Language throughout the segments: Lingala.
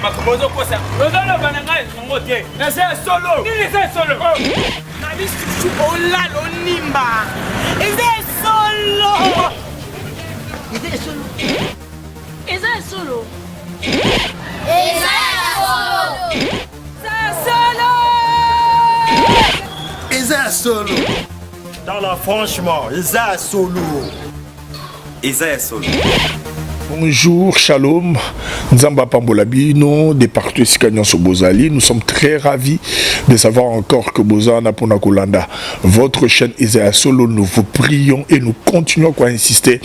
makobozo kosa. Lozalo bananga ngote. Na c'est solo. Ni c'est solo. Na bisu ola lo nimba. C'est solo. C'est solo. C'est solo. Isa solo. Dans la franchement, Isa solo. Isa solo. Bonjour, shalom, Nzamba Pambolabino, des partout Sikagnon Sobozali. Nous sommes très ravis de savoir encore que Bozana Ponakolanda, votre chaîne Isa Solo, nous vous prions et nous continuons à insister.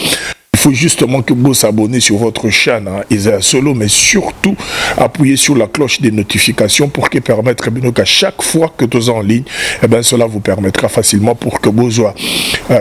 Il faut justement que vous s'abonnez sur votre chaîne Isa Solo, mais surtout appuyer sur la cloche des notifications pour que permettre qu'à chaque fois que vous êtes en ligne, eh ben, cela vous permettra facilement pour que vous soyez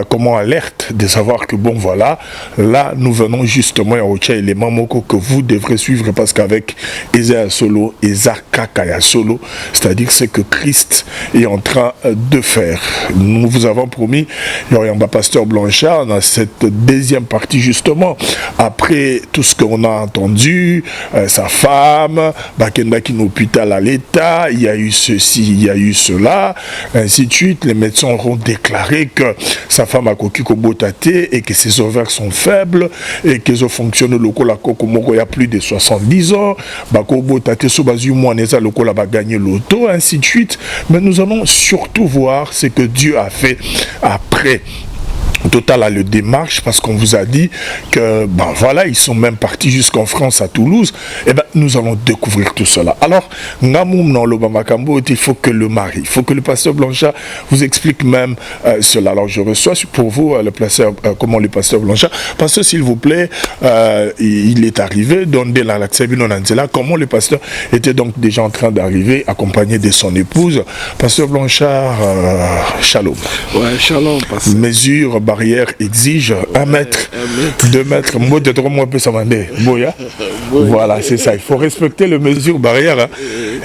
comment alerte de savoir que bon voilà, là nous venons justement à autre élément que vous devrez suivre parce qu'avec Isa Solo, Isa Kakaya Solo, c'est-à-dire ce que Christ est en train de faire. Nous vous avons promis, il y aura un pasteur Blanchard dans cette deuxième partie justement, après tout ce qu'on a entendu, sa femme, Bakenda qui est hôpital à l'État, il y a eu ceci, il y a eu cela, ainsi de suite. Les médecins auront déclaré que sa femme a coquille botate et que ses ovaires sont faibles et qu'ils ont fonctionné local à Kokomoko il y a plus de 70 ans. Bako botate so bazu moaneza local a gagné l'auto, ainsi de suite. Mais nous allons surtout voir ce que Dieu a fait après. Total a le démarche parce qu'on vous a dit que ben voilà, ils sont même partis jusqu'en France à Toulouse. Et ben nous allons découvrir tout cela. Alors Ngamoum dans l'Obamakambo, il faut que le mari, il faut que le pasteur Blanchard vous explique même cela. Alors je reçois pour vous le pasteur comment le pasteur Blanchard, parce que s'il vous plaît, il est arrivé dans la Tsebino Nanzela, comment le pasteur était donc déjà en train d'arriver accompagné de son épouse. Pasteur Blanchard, shalom. Ouais, shalom pasteur. Mesure barrière exige 1 mètre, 2 mètres, mot de 3 mois peut s'amender. Voilà, c'est ça. Il faut respecter les mesures barrières. Hein.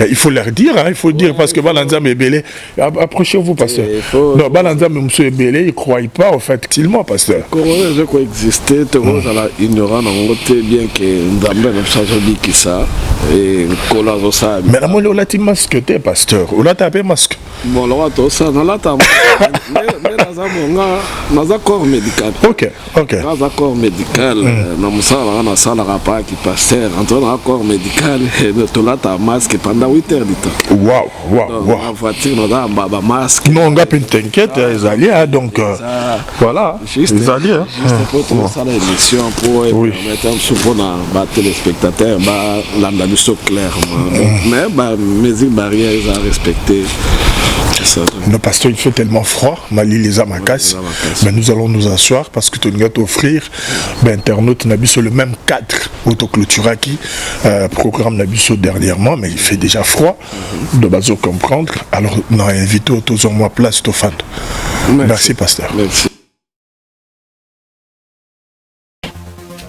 Il faut leur dire, hein. Il faut dire parce que Balanzam est belé. Approchez-vous, pasteur. Non, Balanzam est belé, il ne croit pas, effectivement, pasteur. Je crois exister, tu vois, ignorant, bien que nous avons changé de ça. Et collage ça. Mais la molle, on a masque, pasteur. On a tapé masque. Bon, là, tout ça, on a tapé. Dans un corps médical. Ok. Dans un corps médical, on a ça, qui pasteur, dans un corps médical, on a masque pendant 8 heures du temps. Waouh. En voiture, on a un masque. Non, on a pas t'inquiète, les alliés, donc voilà. Les alliés. Juste pour trouver ça l'émission, pour mettre un souvent dans les téléspectateurs, l'analyse clairement. Mais mesures barrières à respecter. Non, pasteur, il fait tellement froid, Mali les Amakas. Mais nous allons nous asseoir parce que tu vas t'offrir internaute Nabiso le même cadre autoclôturaki programme Nabiso dernièrement, mais il fait déjà froid. De base comprendre. Alors, nous avons invité autour de moi place Tofan. Merci, pasteur. Merci.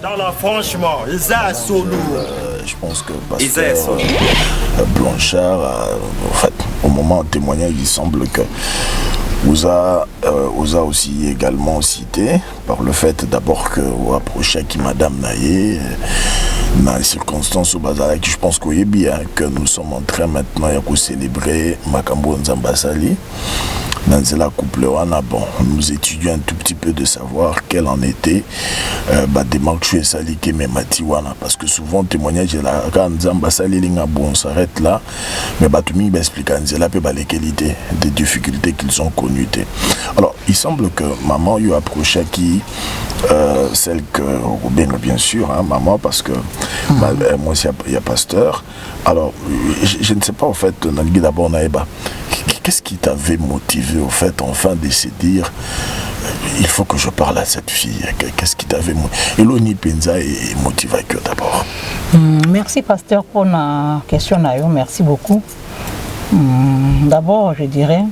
Dans la franchement, Isa solo. Je pense que pasteur Blanchard, en fait, au moment du témoignage, il semble que vous a aussi également cité par le fait d'abord que vous approchez qui Madame Naye dans les circonstances au bazar qui je pense qu'il est bien que nous sommes en train maintenant de célébrer Makambo Nzambasali. Dans la couple, bon, nous étudions un tout petit peu de savoir quelle en était démarche Salike Mematiwana parce que souvent témoignage là quand Nzambasali linga bon s'arrête là mais batumi explique Nzela peut les qualités des difficultés qu'ils ont connues. Alors il semble que maman lui approchait qui celle que bien sûr hein, maman parce que moi il y a pasteur. Alors je ne sais pas en fait Nalgi d'abord Naïba. Qu'est-ce qui t'avait motivé au fait enfin de se dire il faut que je parle à cette fille? Qu'est-ce qui t'avait motivé? Eloni Penza est motivé que d'abord. Merci pasteur pour la question. Merci beaucoup. D'abord je dirais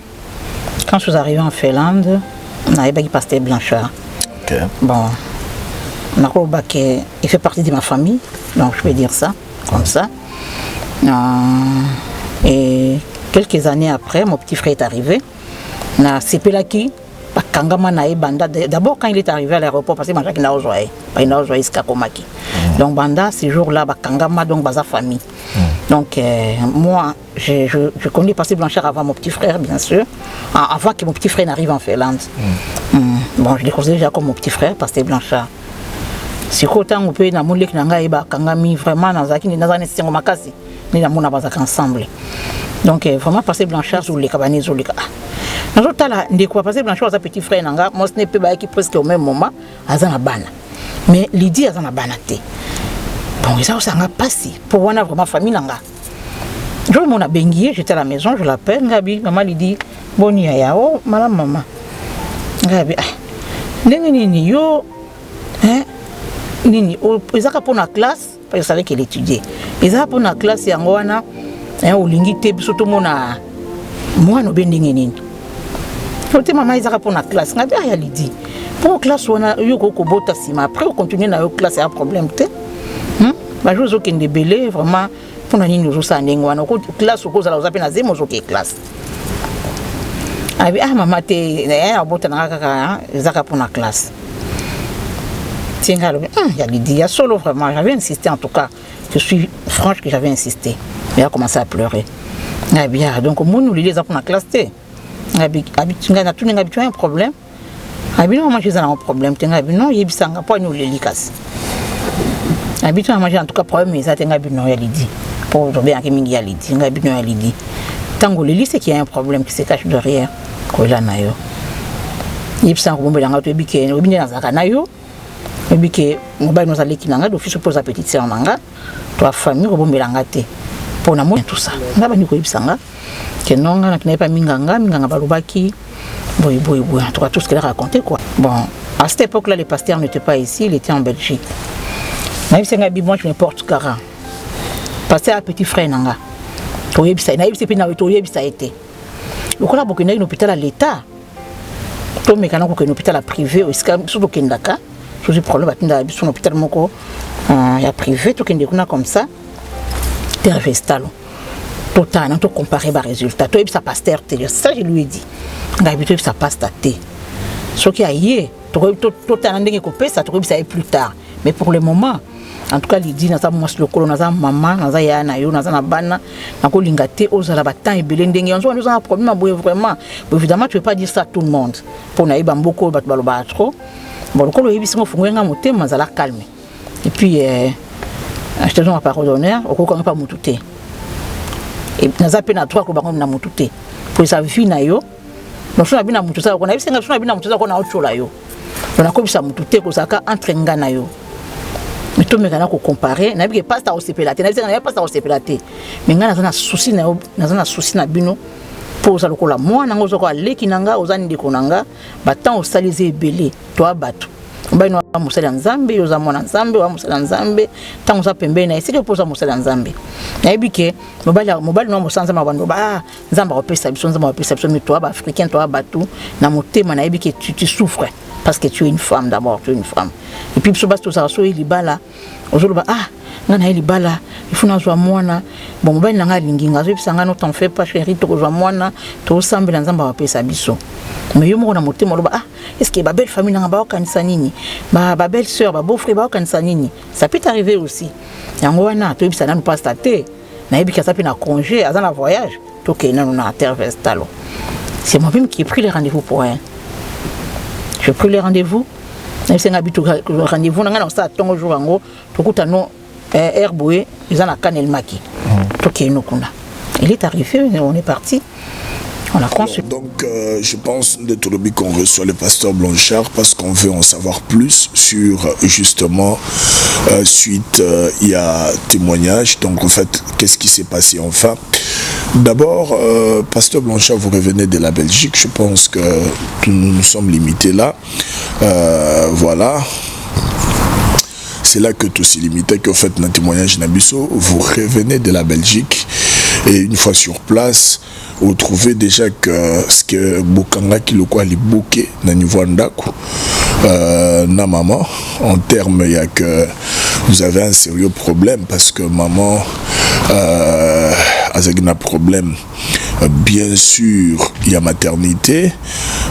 quand je suis arrivé en Finlande, on avait un pasteur Blanchard. Okay. Bon, il fait partie de ma famille, donc je vais dire ça comme ça. Et quelques années après, mon petit frère est arrivé. D'abord, quand il est arrivé à l'aéroport, parce qu'il n'a pas joué, il n'a pas joué. Donc, Banda, ces jours-là, Kangama, donc, Baza famille. Donc, moi, je connais Pasteur Blanchard avant mon petit frère, bien sûr. Avant que mon petit frère n'arrive en Finlande. Bon, je le considère déjà comme mon petit frère, Pasteur Blanchard. Si autant on peut, vraiment dans ensemble. Donc, vraiment, Pasteur Blanchard, Pasteur Blanchard, sa petit frère, moi, ce n'est pas presque au même moment, mais Lydie, elle a banaté. Bon, ça a passé pour voir vraiment famille. Je m'en a bengué, j'étais à la maison, je l'appelle, Gabi, maman lui dit, bon, oh, madame, maman. Gabi, nini, yo, hein, nini, ils ont pour la classe, parce que je savais qu'elle étudiait. Ils ont pour la classe, et en Goana, hein, au Lingite, surtout mon a, moi, no bending nini. Je maman, ils ont pour la classe, Gabi, elle dit, pour la classe, on a eu beaucoup de temps, après, on continue dans la classe, il y a un problème, tu sais. Je suis de belé vraiment pour nous nous ça classe cause la zapena zemo zoke classe maman te abota na zaka pour la classe tiens il y a Lydie solo vraiment j'avais insisté en tout cas je suis franche que j'avais insisté mais elle a commencé à pleurer donc moi nous les pour la classe te na tout un problème non moi j'ai un problème non yebisanga pour nous les likas habituellement en tout cas problème mais ça tenga bino ya Lydie pour bien que mingi ya Lydie nga bino ya Lydie tango le lycée qui a un problème qui se cache derrière ko la na yo yipsa ko bombela nga to bike no bindi na zaka na yo bike mobile no zaleki nanga do fiche pour sa petite sœur nanga to famille ko bombela nga te pour na mo tout ça nga ba ni ko yipsa nga que non nga na pas minganga balobaki boy en tout cas tout ce qu'elle a raconté quoi. Bon, à cette époque là les pasteurs n'étaient pas ici, ils étaient en Belgique. Naïf senga bibon je n'importe cara. Passer à petit frère nanga. Toyebi ça, naïf c'est pina toyebi ça été. Le kola bokena un hôpital à l'état. To mekana ko un hôpital privé au iska surtout kendaka. Je problème atinda son hôpital moko ya privé to kende kuna comme ça. Tervestalo. Total non to comparer ba résultat. Toyebi ça pasteur te ça je lui ai dit. Ngabito ça passe ta té. Ce qui a yé total ndenge ko pesa to ça plus tard. Mais pour le moment, en tout cas, Lydie, nous avons le colon, nous avons maman, nous avons yana, nous avons bana, nous avons lingate, nous avons battant et belendeng. Nous avons un problème vraiment. Évidemment, tu ne peux pas dire ça à tout le monde. Pour nous, beaucoup de trop. Bon, le colon est bien, faut nga monter, mais ça la calme. Et puis, je te donne ma parole d'honneur, au coup, on ne pas moutouter. Et nous avons à trois que nous avons moutouter. Pour ça, vie na yo, nous sommes bien à moutouter. On a vu que nous sommes bien à moutouter, on a autre chose là yo. On a comme ça moutouter, qu'on s'est entre nga na yo. Mais tout le monde comparer, n'a pas ça au CPLAT, n'a pas ça au CPLAT. Mais nga na souci na bino pour ça lokola moi na ngozo ko leki nanga ozani de konanga batant osalize belé toi batu. Ba ino musala nzambe yoza mona nzambe wa musala nzambe tango za pembe na isike pour ça musala nzambe. Na ebike mobali no musanza mabando ba nzamba opesa biso nzamba opesa biso mais toi ba africain toi batu na motema na ebike tu souffres. Parce que tu es une femme d'abord, tu es une femme. Et puis, si tu as dit libala, aujourd'hui, ngana libala, il faut n'avoir moins. Bon, ben n'anga linginga, je sais pas, t'en fais pas, chérie, tu as moins, tu as semblé dans un barapé sabiso. Mais yo mona moté molo est-ce que ma belle famille n'anga ba kanisa nini, ma belle sœur, ma beau frère ba kanisa nini. Ça peut arriver aussi. Yango wana, tu bisa na pas staté. Na ebika ça peut na congé, à un voyage, to ke na na Tervestalo. C'est moi-même qui ai pris les rendez-vous pour elle. J'ai pris les rendez-vous. C'est un rendez-vous. On a un jour en tout cas, nous, Herboué, ils ont un canel maki. Il est arrivé, on est parti. On a consulté. Donc, je pense de tout le but qu'on reçoit le pasteur Blanchard parce qu'on veut en savoir plus sur justement suite il y a témoignage. Donc, en fait, qu'est-ce qui s'est passé enfin? D'abord, pasteur Blanchard, vous revenez de la Belgique. Je pense que nous sommes limités là. Voilà. C'est là que tout s'est limité, qu'en fait, dans le témoignage Nabiso, vous revenez de la Belgique et une fois sur place, vous trouvez déjà que ce que Bokanga qui le quoi les bouquets dans le niveau d'Aku, na maman, en termes, il y a que vous avez un sérieux problème parce que maman a un problème bien sûr, il y a maternité,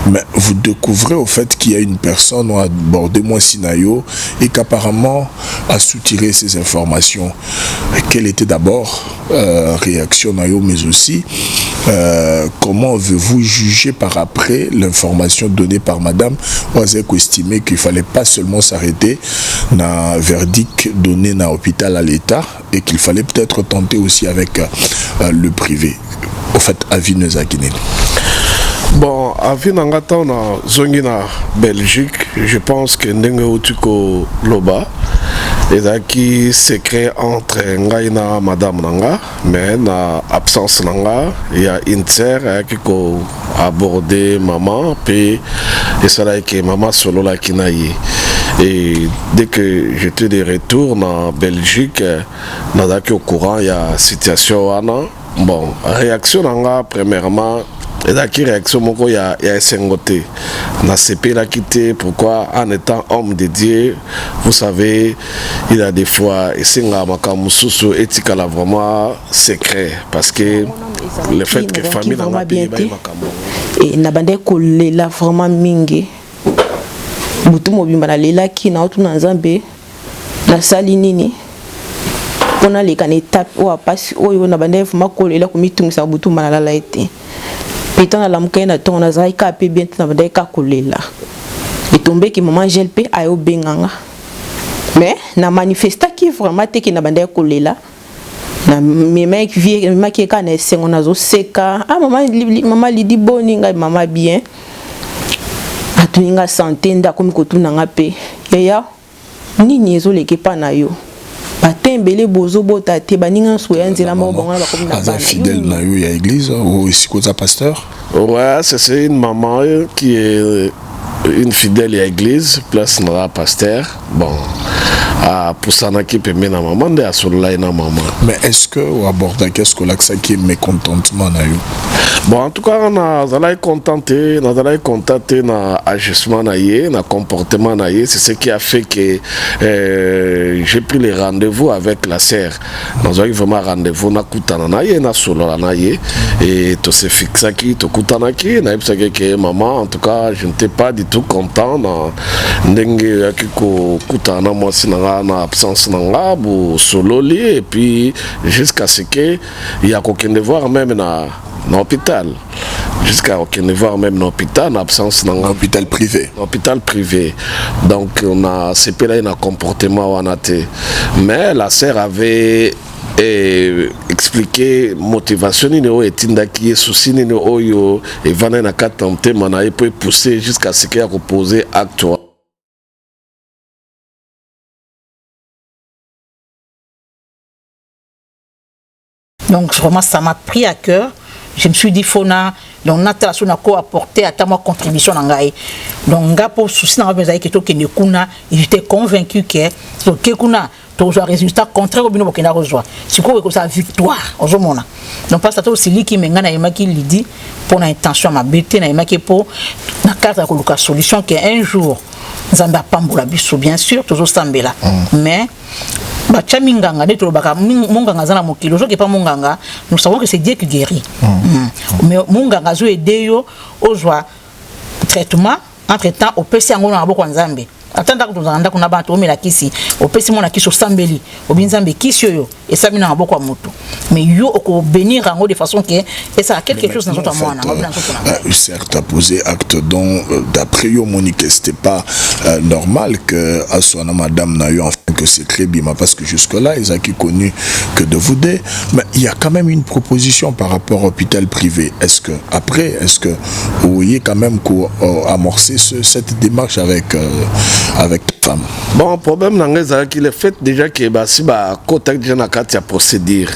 mais vous découvrez au fait qu'il y a une personne à bord de moi Sinayo et qu'apparemment a soutiré ces informations. Quelle était d'abord réaction Nayo, mais aussi comment avez-vous jugé par après l'information donnée par Madame Oazeko estimé qu'il ne fallait pas seulement s'arrêter dans verdict donné dans l'hôpital à l'État et qu'il fallait peut-être tenter aussi avec le privé. Au fait, avis nous a guiné. Bon, avis nangata on a zongi na Belgique, je pense que ndenge utuko loba ezaki secret entre ngai na madame nanga, mais na absence nanga il y a une sœur qui ko aborder maman puis et ça là que maman solo la kinayi. Et dès que j'étais de retour en Belgique, nadaki au courant il y a situation wana. Bon, réaction nanga premièrement et là qui réaction moko ya sengoté na CP la quitté. Pourquoi? En étant homme de Dieu, vous savez, il a des fois et singa makamususu etika la vraiment secret parce que le fait que famille na bien et na bande kolela vraiment mingi mutu mobimba na lela ki na otu na Nzambe na sali nini on a les can étape ou à passer oyo na bande vraiment kolela ko mitungisa butu malala ete pétant la mukena na ton azai ka pe bien na bande ka kolela et tombé ki maman gelpe ayo benganga mais na manifesta ki vraiment te ki na bande kolela na meme ki vie mema ki ka na sengo na zo seka ah maman lidi boni ngai maman bien atuinga santé nda komi kotuna nga pe yaya nini ezoleke pa na yo batembele bozo bota te baninga soya nzela mo bonga ba komi na bana fidèle na yo ya église ou sikoza pasteur. Ouais, c'est une maman qui est une fidèle à l'église place na pasteur. Bon, pour ça qui peut mener maman de asola na maman. Mais est-ce que au aborda qu'est-ce que l'accent qui est mécontentement na yo? Bon, en tout cas, on a contenté na agissement na yé, na comportement na yé, c'est ce qui a fait que j'ai pris les rendez-vous avec la sœur. Nous avons vraiment rendez-vous na kutana na yé, na solo na yé, et tout se fixe qui, tout kutana qui, na yé que maman, en tout cas, je n'étais pas du tout content na ndenge akiko kutana moi si na absence na bu solo li, et puis jusqu'à ce que il y a aucun devoir même na l'hôpital, jusqu'à aucun devoir même l'hôpital, en absence dans l'hôpital privé. L'hôpital privé. Donc on a CP là, il y a un comportement on a été. Mais la sœur avait expliqué motivation nino et tindaki et souci nino oyo et vana na katamte mana et peut pousser jusqu'à ce qu'il a reposé acte. Donc vraiment ça m'a pris à cœur. Je me suis dit Fona donc nata sona ko apporter à ta ma contribution ngai. Donc nga pour souci na besoin que to kene kuna, j'étais convaincu que so ke kuna to un résultat contraire au bino bokena rejoa. Siko ko sa victoire ozomona. Donc pas ça to sili ki menga na yema ki lidi pour na intention ma bête na yema ki pour na carte ko luka solution que un jour Nzamba pambola biso bien sûr toujours sambela. Mais bacha minganga de tolobaka munganga zana mokilo soki pas munganga nous savons que c'est Dieu qui guérit. Mais munganga zo aider yo ozwa traitement entre temps au pesi ngona ngabo Nzambe atanda kutuzanga kuna bantu omela kisi au pesi mona kiso sambeli obinzambe kisi yo et ça mina ngabo kwa mutu mais yo oko bénir ngo de façon que et ça a quelque chose dans notre monde certes a posé acte dont d'après yo Monique c'était pas normal que aswana madame na yo enfin que c'est très bien parce que jusque là ils ont connu que de vous deux mais il y a quand même une proposition par rapport à l'hôpital privé. Est-ce que après vous voyez quand même amorcer cette démarche avec ta femme? Bon, problème c'est qu'il est fait déjà que si contact déjà na carte procédure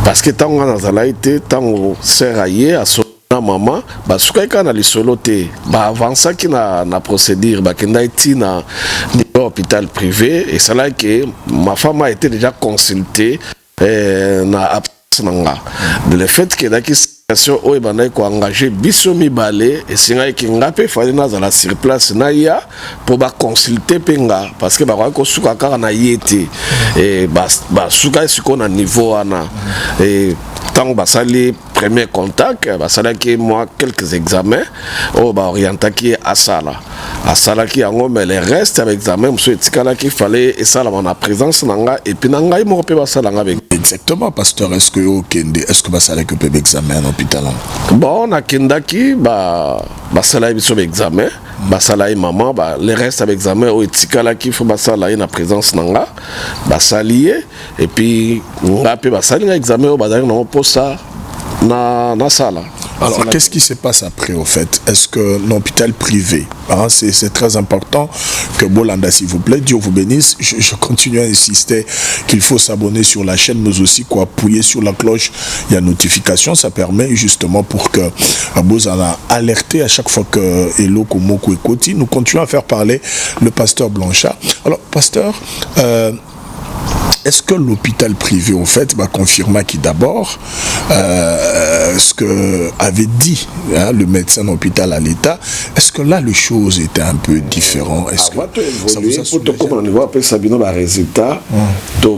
parce que tant on a été tant sert aillé à son maman basuka kana li soloté avant ça qui na procédure kenda iti na hôpital privé et c'est là que ma femme a été déjà consultée na le fait que la situation où il ko engagé biso mibale et singa ki ngapé fallait na la sur place na ya pour ba consulter penga parce que ba ko suka kaka na yete et ba suka siko na niveau ana et tant que les premiers contacts, qui moi quelques examens, orienté qui à ça là. À ça là qui en mais les restes avec examen, monsieur Tikala qui fallait et ça là on a présence nanga et puis nanga il m'a repéré ça là avec. Exactement, pasteur. Est-ce que ça là que peut examen en hôpital? Bon, on a Kendaki, ça là il sur examen. Ça là maman, les restes avec examen au Tikala qui faut ça là une présence nanga, ça lié et puis on a puis ça l'examen au bazar non pour ça. Na sala. Alors, qu'est-ce qui se passe après, au fait? Est-ce que l'hôpital privé, c'est très important que Bolanda, s'il vous plaît, Dieu vous bénisse. Je continue à insister qu'il faut s'abonner sur la chaîne, mais aussi appuyer sur la cloche. Il y a notification, ça permet justement pour que Bozana alerté à chaque fois que Elo Komoko Ekoti. Nous continuons à faire parler le pasteur Blanchard. Alors, pasteur, est-ce que l'hôpital privé, au fait, va confirmer qui d'abord ce que avait dit le médecin d'hôpital à l'État? Est-ce que là, les choses étaient un peu différentes? Est-ce que ça vous a soulagé? Pour on voit après ça, le résultat, au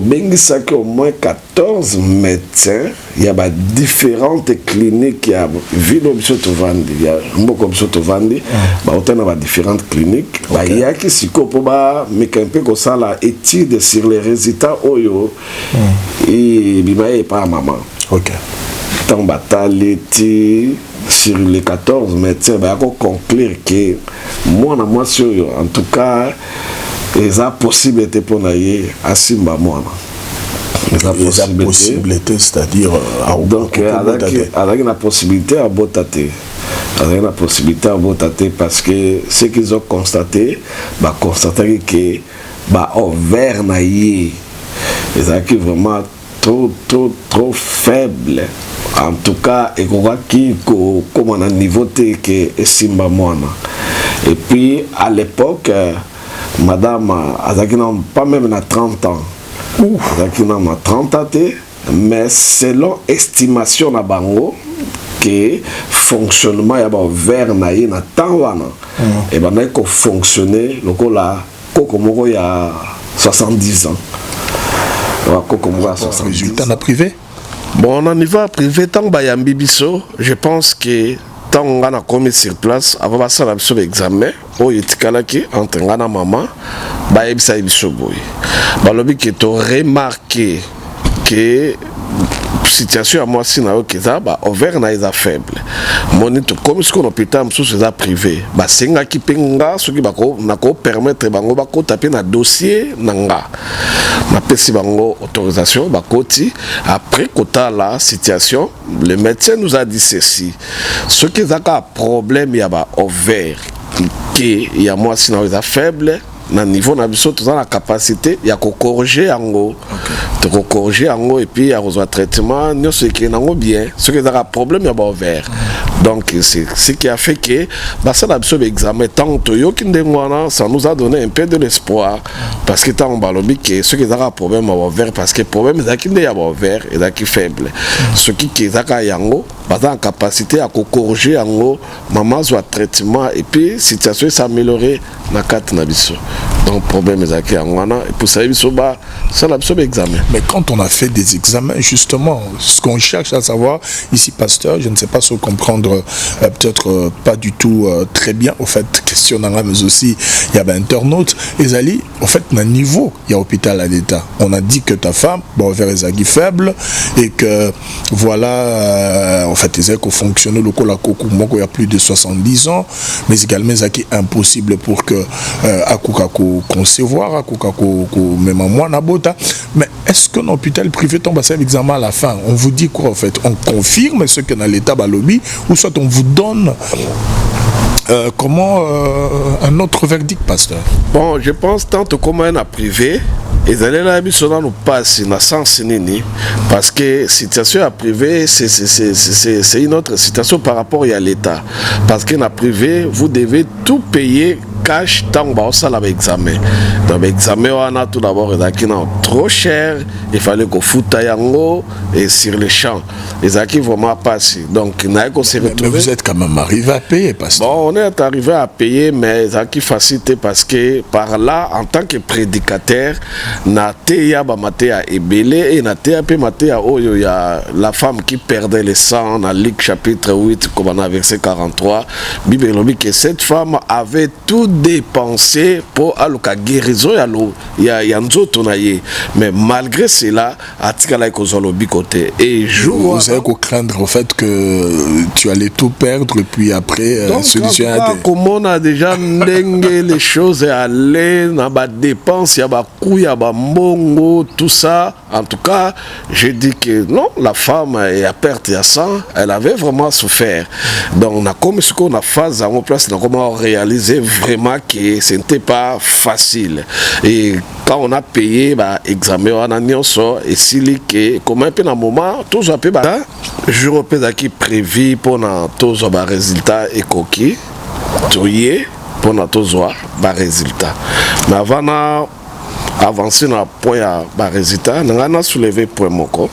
moins 14 médecins, il y a différentes cliniques, il y a il y a beaucoup de différentes cliniques, il y a qui s'y mais un peu comme ça, l'étude sur les résultats, et bimaye pas maman. Ok. Tant bataille sur les 14 médecins, il faut conclure que moi en tout cas, il a possibilité pour naïe à Simba moi. La possibilité, c'est-à-dire donc avec la possibilité à botater. Avec la possibilité à botater parce que ce qu'ils ont constaté, constater que ovaire naïe. C'est vraiment trop faible. En tout cas, et comme on a niveau que Simba Moana. Et puis à l'époque, madame Azaki n'a pas même 30 ans. Azaki n'a 30 ans, mais selon estimation na bango que fonctionnement ya vers naïe na tanwana. Et ben ko fonctionner loko la kokomoko ya 70 ans. Résultat na privé? Bon, on y va privé, tant que Bayambi Bisso, je pense que tant qu'on a commis sur place, avant ça, on a fait l'examen, au Yetikalaki, entre Ngana Maman, Bayabisa Bisso Boy. Balobi qui est remarqué que situation à moi si na okeza ouvert na isa faible monito comme ce qu'on hôpital sous ça privé senga ki penga ce qui bako na ko permettre bango bako taper na dossier nanga na pesi bango autorisation bakoti après kota la situation le médecin nous a dit ceci ce qui a problème ya ba ouvert qui ya moi si na isa faible na niveau na biso tous la capacité ya ko corriger ango de corriger ango et puis ya reçoit traitement nous ce qui nango bien ce qui a problème ya ba ouvert donc c'est ce qui a fait que ça na biso examen tant toyo kindengwana ça nous a donné un peu de l'espoir parce que tant balobi que ce qui a problème ya ba ouvert parce que problème za kinde ya ba ouvert et za qui faible ce qui za yango en capacité à corriger ango maman soit traitement et puis situation s'améliorer na kat na biso. Donc problème est à et pour ça ça l'a examen. Mais quand on a fait des examens justement ce qu'on cherche à savoir ici pasteur je ne sais pas se comprendre peut-être pas du tout très bien au fait questionnant mais aussi il y avait internaute Ezali au fait un niveau il y a hôpital à l'État on a dit que ta femme vers Ezagi faible et que voilà en fait Ezaki fonctionne le la coco il y a plus de 70 ans mais également Ezaki impossible pour que Akukako concevoir Akukako même moi nabota mais est-ce que l'hôpital privé tombe à cet examen à la fin on vous dit quoi en fait on confirme ce que dans l'état balobi ou soit on vous donne un autre verdict pasteur? Bon je pense tant comme un privé ils allaient là nous passe na sens nini parce que situation à privé c'est une autre situation par rapport à l'état parce que na privé vous devez tout payer cash tant que ça la examen. Donc l'examen on a tout d'abord qui non trop cher, il fallait qu'on foute yango et sur les champs. Les acquis vraiment passé. Donc n'a qu'on s'est retrouvé. Mais vous êtes quand même arrivé à payer pasteur. Bon, on est arrivé à payer mais les acquis facilité parce que par là en tant que prédicateur na teya ba matea ebele et na teya pe matea oyo ya la femme qui perdait le sang dans Luc chapitre 8 comme on a verset 43. Bible dit que cette femme avait tout dépensé pour aluka guérison ya nzoto na ye, mais malgré cela atikala ko zolobi côté et jour vous avez qu'à craindre au fait que tu allais tout perdre et puis après solution à comme on a déjà ndenge les choses aller na ba dépenses ya ba kuya ba mbongo tout ça. En tout cas je dis que non, la femme a perte ya sang, elle avait vraiment souffert. Donc on a comme ce qu'on a phase en place, on a comment réaliser vraiment que ce n'était pas facile. Et quand on a payé bah examen on a nyonso et si que comment un peu dans moment tout a peu bah jour européen qui prévu pour na tous ba résultat et coquille toyé pour na tous ba résultat. Mais avant na avancer na point à ba résultat, on a soulevé point moko.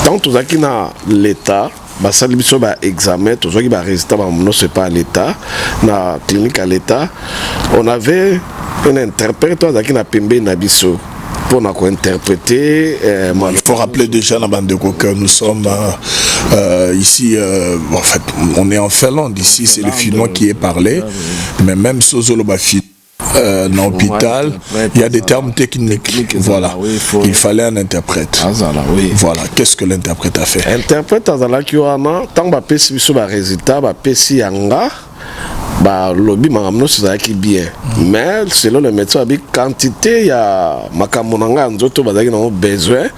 Tant tout ça qui na l'état bah ça l'émission bah examen tout ça qui bah résultat bah non c'est pas à l'état na clinique à l'état on avait un interprète qui n'a pembe na biso pour nous interpréter. Il faut rappeler déjà la bande de que nous sommes ici, en fait, on est en Finlande ici, c'est le finnois qui est parlé, mais même Sozolo Bafi. Dans l'hôpital, il y a des termes techniques. Voilà, il fallait un interprète. Voilà, qu'est-ce que l'interprète a fait? Interprète qui a tant que pesi sur le résultat, pesi yanga. Bah lobby makamno c'est qui bien mais selon le médecin avec quantité ya makamonanga nzoto bazaki na besoin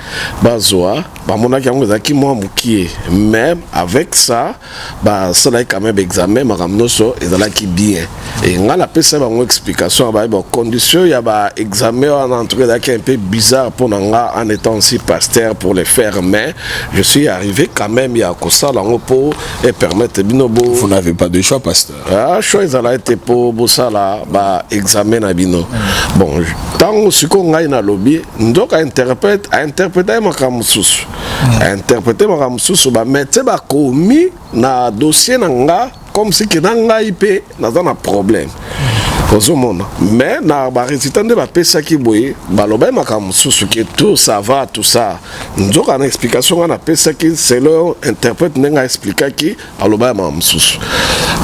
bazoa ba monaki yango zaki moi mukie même avec ça bah ça là quand même examen makamno so ezala qui bien et ngala pesa ba explication ba condition ya ba examen en tout cas un peu bizarre pour nanga en étant aussi pasteur pour les faire mais je suis arrivé quand même il y a comme ça là pour et permettre binobo. Vous n'avez pas de choix pasteur. Choix a été pour Bossala, bah, examen à bino. Bon, tant ce qu'on a dans lobby, donc interprète ma camusous. Interpréter ma camusous, bah, mettre bah, commis na dossier nanga, comme si que nanga IP, n'a pas de problème. Mais na ba résultat de ba pesa ki boye ba loba makamu susu que tout ça va tout ça nzoka une explication on a pesa ki c'est leur interprète n'a expliqué ki aloba makamu susu.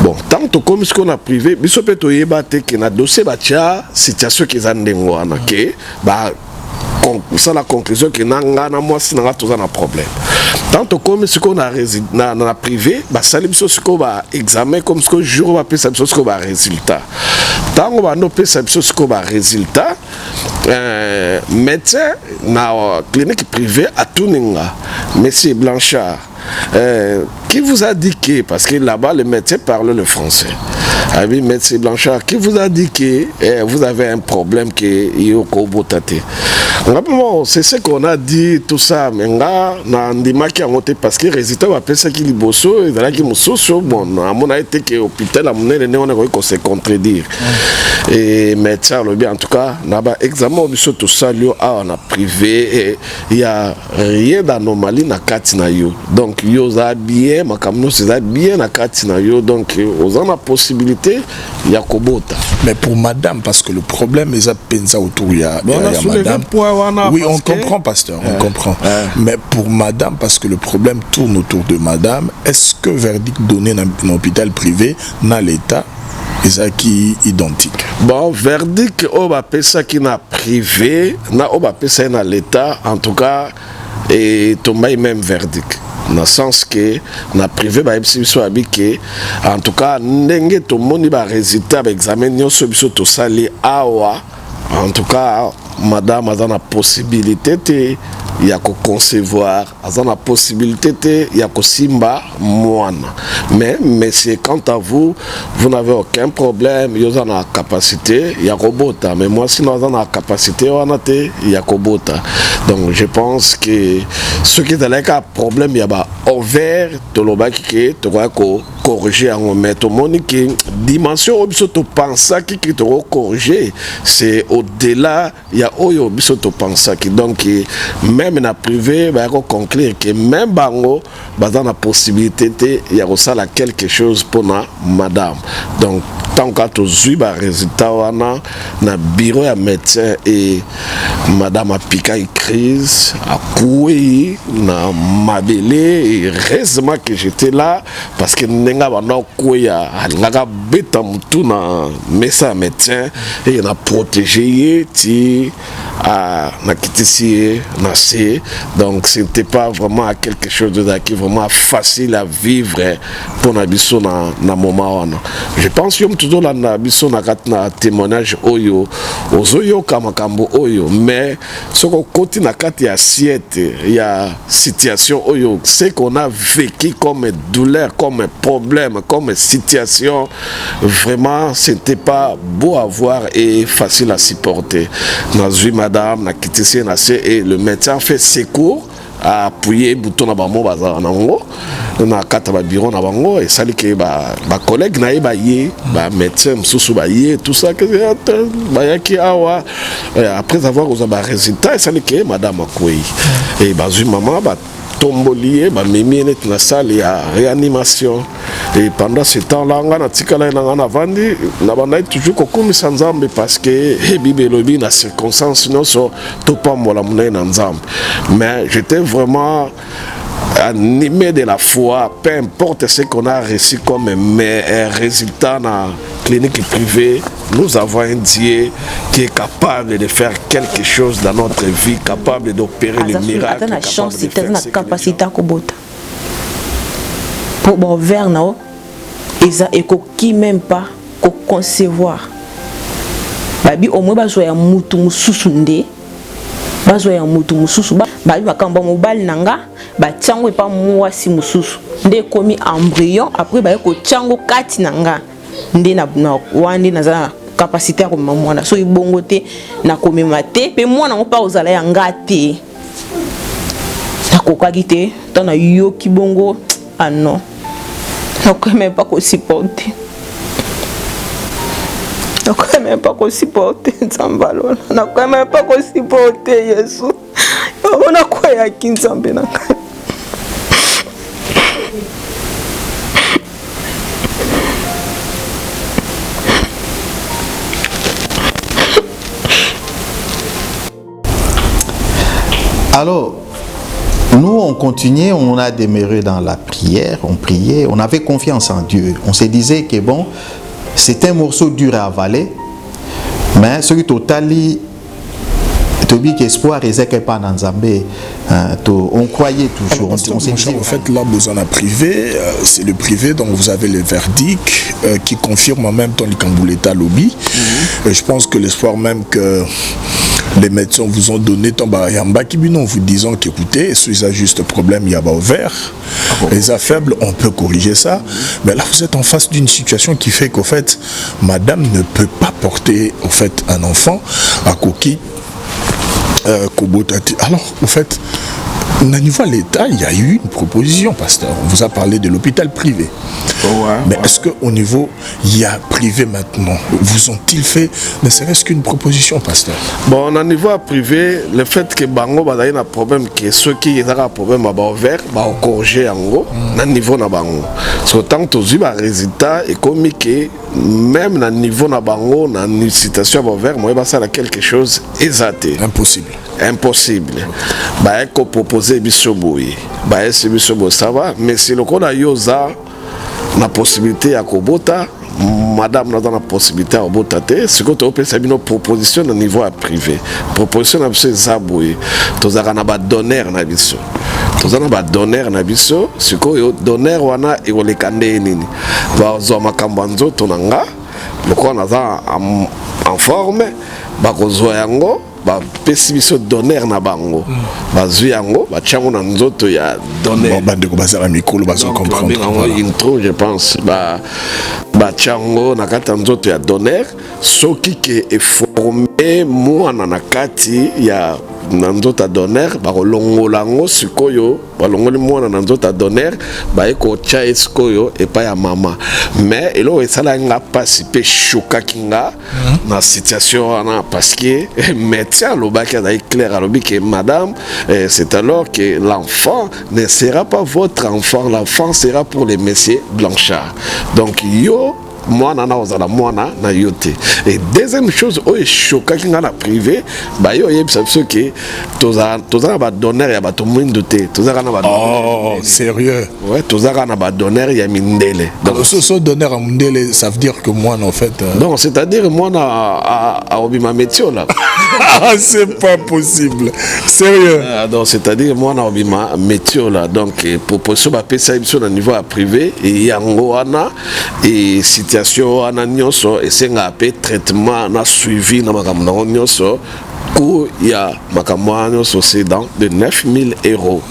Bon tant que comme ce qu'on a privé biso peto yeba te que na dossier ba tia situation ki za ndengo wana ke ba ça la conclusion que nanga na moi si nanga tout ça na problème. Tant comme ce qu'on a na privé, bah ça les ce qu'on va examen comme ce que jour va passer ce qu'on va résultat. Tant on va noter ce qu'on va résultat, médecin na clinique privée à Tuninga, Monsieur Blanchard. Qui vous a dit que, parce que là-bas le médecin parle le français. Ah oui, médecin Blanchard, qui vous a dit que vous avez un problème que Yoko Botate. C'est ce qu'on a dit, tout ça, mais là, on a monté parce que le résultat va faire ce qu'il y a bosso, et là, qui me socio, bon, à mon avis, que l'hôpital, à mon avis, on a se contredire. Et médecin, en tout cas, on a examen, tout ça, on a privé, il n'y a rien d'anomalie dans Katina. Donc, il y a bien, bien na Katina, donc, ils ont la possibilité, il y a Kobota. Mais pour madame, parce que le problème est à penser autour, il y a madame. Oui, on comprend, pasteur, on comprend. Mais pour madame, parce que le problème tourne autour de madame, est-ce que verdict donné dans l'hôpital privé, dans l'État, est qui identique? Bon, verdict, on va appeler ça qui n'a privé, on va appeler ça dans l'État, en tout cas, et tomber même verdict. Dans le sens que na privé ba ebiso abike en tout cas ndenge to moni ba résultat ba examen nyonso biso to sali awa en tout cas madame a la possibilité il y a qu'à concevoir, il y a possibilité, il y a qu'à simba moana. Mais c'est quant à vous, vous n'avez aucun problème, il y a la capacité, il y a robota. Mais moi, si nous avons la capacité, il y a robota. Donc je pense que ce qui est un problème, il y a ouvert de l'obaki qui te corriger en mettre monique dimension obiso to pensa qui te corriger c'est au-delà il y a oyo obiso to pensa qui donc même na privé va conclure que même bango dans la possibilité il y a ça là quelque chose pour madame donc tant qu'à tous les résultats na bureau à médecin et madame a piqué crise a coué na mabélé et heureusement que j'étais là parce que nenga bana coué a ngaga beta mutu na mesa médecin et na protégé ti a na kitisi na c donc c'était pas vraiment quelque chose de qui vraiment facile à vivre pour na biso na moment je pense que toujours là na biso na katna témoignage oyo ozoyo kamakambo oyo mais ce qu'on continue na kati assiette il y a situation oyo c'est qu'on a vécu comme douleur comme problème comme situation vraiment c'était pas beau à voir et facile à supporter na zui madame na kitisi na c et le médecin fait secours à appuyer bouton na bango baza nango na kata ba bureau na bango et sali que ba collègue na ba yé ba médecin msusu ba yé tout ça que ba yaki awa après avoir aux ba résultat et sali que madame akoué et ba zui maman ba tombolier ba mimi net na salle ya réanimation et pendant ce temps là on a tikala na vandi na bana toujours kokumisa nzambe parce que bible lobi na circonstance non so to pas mola mona na nzambe mais j'étais vraiment animé de la foi, peu importe ce qu'on a reçu comme résultat dans la clinique privée, nous avons un Dieu qui est capable de faire quelque chose dans notre vie, capable d'opérer les miracles. La chance, c'est la capacité à kobota. Pour bon vers non, et qui même pas concevoir. Babi au moins bazo ya mutu mususunde. Bazo ya mutu mususu babi bakamba mobile nanga ba tiango pa mwasi mususu nde komi embryon après ba ko tiango kati nanga nde na wandi na za capacité ko mwana so ibongo te na komema te pe mwana ngo pa ozala ya ngate na kokaki te tana yoki bongo ah non na ko même pas ko supporter na ko même pas ko supporter nzambalo na ko même pas ko supporter Yesu on a quoi ya kinzambe na Alors, nous on continuait, on a demeuré dans la prière, on priait, on avait confiance en Dieu. On se disait que bon, c'est un morceau dur à avaler, mais ce qui totali Tobi qu'espoir est pas dans Zambé. On croyait toujours. Alors, on s'est dit, en fait, là, vous en avez privé, c'est le privé, donc vous avez le verdict qui confirme en même temps le Kambouleta lobby. Je pense que l'espoir même que les médecins vous ont donné en vous disant qu'écoutez, si il y a juste problème, il y a ouvert, les a faibles, on peut corriger ça. Mais là, vous êtes en face d'une situation qui fait qu'au fait, madame ne peut pas porter au fait un enfant à coquille. Alors, en fait, au niveau de l'État, il y a eu une proposition, pasteur. On vous a parlé de l'hôpital privé. Mais est-ce qu'au niveau, il y a privé maintenant, vous ont-ils fait ne serait-ce qu'une proposition, pasteur? Bon, au niveau privé, le fait que Bango a un problème, que ceux qui ont un problème à ouvert, va corriger en gros, au niveau de Bango. Autant que tu as un résultat économique, même au niveau de Bango, dans une situation à ouvert, moi, ça a quelque chose exaté. Impossible. Impossible. Bah, qu'on proposer bisoboui. Bah, c'est bisobo, ça va. Mais si le code a yosa, la possibilité à Kobota, madame n'a pas la possibilité à Kobota, c'est que tu as une proposition au niveau privé. Proposition à Zaboui. Tu as un donneur na biso. Tu as un donneur na biso. C'est que donneur wana et le kandé nini. Va zoma kambanzo tonanga. Le quoi n'a en forme. Ba kozoyango. bapesi biso donneur na bango bazwi yango batiango na nzoto ya donneur bandeko bazala mikolo bazocomprendre intro je pense batiango na kati ya nzoto ya donneur soki ke eforme mwana na kati ya na nzoto ya donneur bakolongola yango sikoyo balongoli mwana na nzoto ya donneur baye kotya ye sikoyo epai ya mama mais eloko esalaki nga mpasi mpe shokaki nga na situation wana parce que médecin alobaki azali clair alobi ke madame c'est alors que l'enfant ne sera pas votre enfant, l'enfant sera pour les messieurs Blanchard. Donc yo mwana na ozala mwana na yote. Et deuxième chose oyo shokaki nga na privé ba yo yebisa biso ke tozala ba donneur ya bato mwindo te tozala na ba oh sérieux ouais tozala na ba donneur ya mindele. Donc ce donneur à mindele ça veut dire que moi en fait non c'est-à-dire moi à obima métier là. C'est pas possible sérieux donc c'est-à-dire moi na obima métier là donc proposition ba pesa biso na niveau à privé et yango wana et situation wana nyonso esenga pe traitement na suivi na makambo na nyonso ko ya makambo nyonso c'est dans de 9 000 €. Bon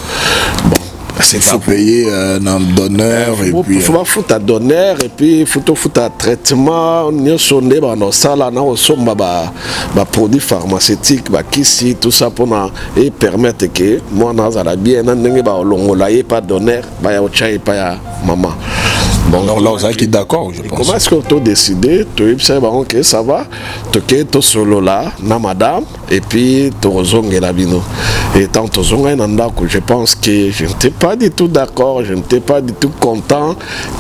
il faut payer un donneur et puis il faut foutre un donneur et puis il faut foutre un traitement nyonso nde ba no sala na osomba ba produits pharmaceutiques ba kisi tout ça pour na et permettre que moi na za la bien na ndenge ba longola ye pas donneur ba ya ocha pas ya maman. Bon, alors là, vous êtes d'accord, je pense. Comment est-ce que tu as décidé, tu sais que ça va, tu es solo là, na madame, et puis tu es la bino. Et tant que je pense que je n'étais pas du tout d'accord, je n'étais pas du tout content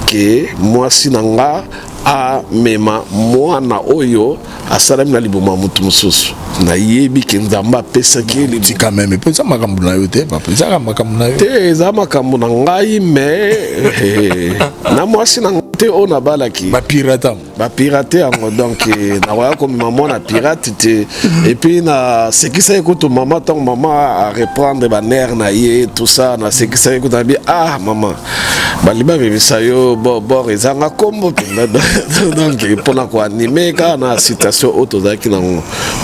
que moi, si nanga, a mema mwana oyo asala na liboma mutu mususu na yebi kenzamba pesa ki li quand même pesa makambo na yo te pesa makambo na yo te za makambo na ngai mais na mwasi na te ona balaki ba pirate yango donc na waya comme maman na pirate te et puis na ce qui ça écoute maman tant maman à reprendre ba nerf na ye tout ça na ce qui ça écoute bi ah maman baliba bebe sayo bo ezanga kombo donc pour na ko animer ka na situation autodaki na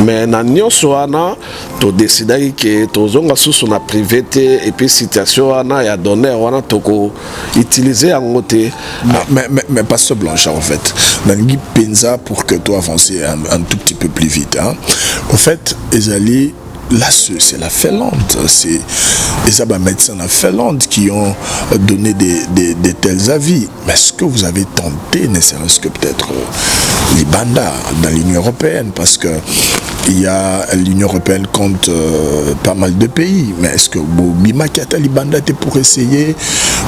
mais na nyonso wana to décider que tozonga susu na privé te et puis situation wana ya donneur wana toko utiliser yango te mais pas ce Blanchard en fait Nangui penza pour que toi avances un tout petit peu plus vite hein. En fait Ezali là c'est la Finlande, c'est les médecins en Finlande qui ont donné des tels avis. Mais est-ce que vous avez tenté, ne serait-ce que peut-être les bandas dans l'Union européenne, parce que l'Union européenne compte pas mal de pays, mais est-ce que Bima Kiata Libanda était pour essayer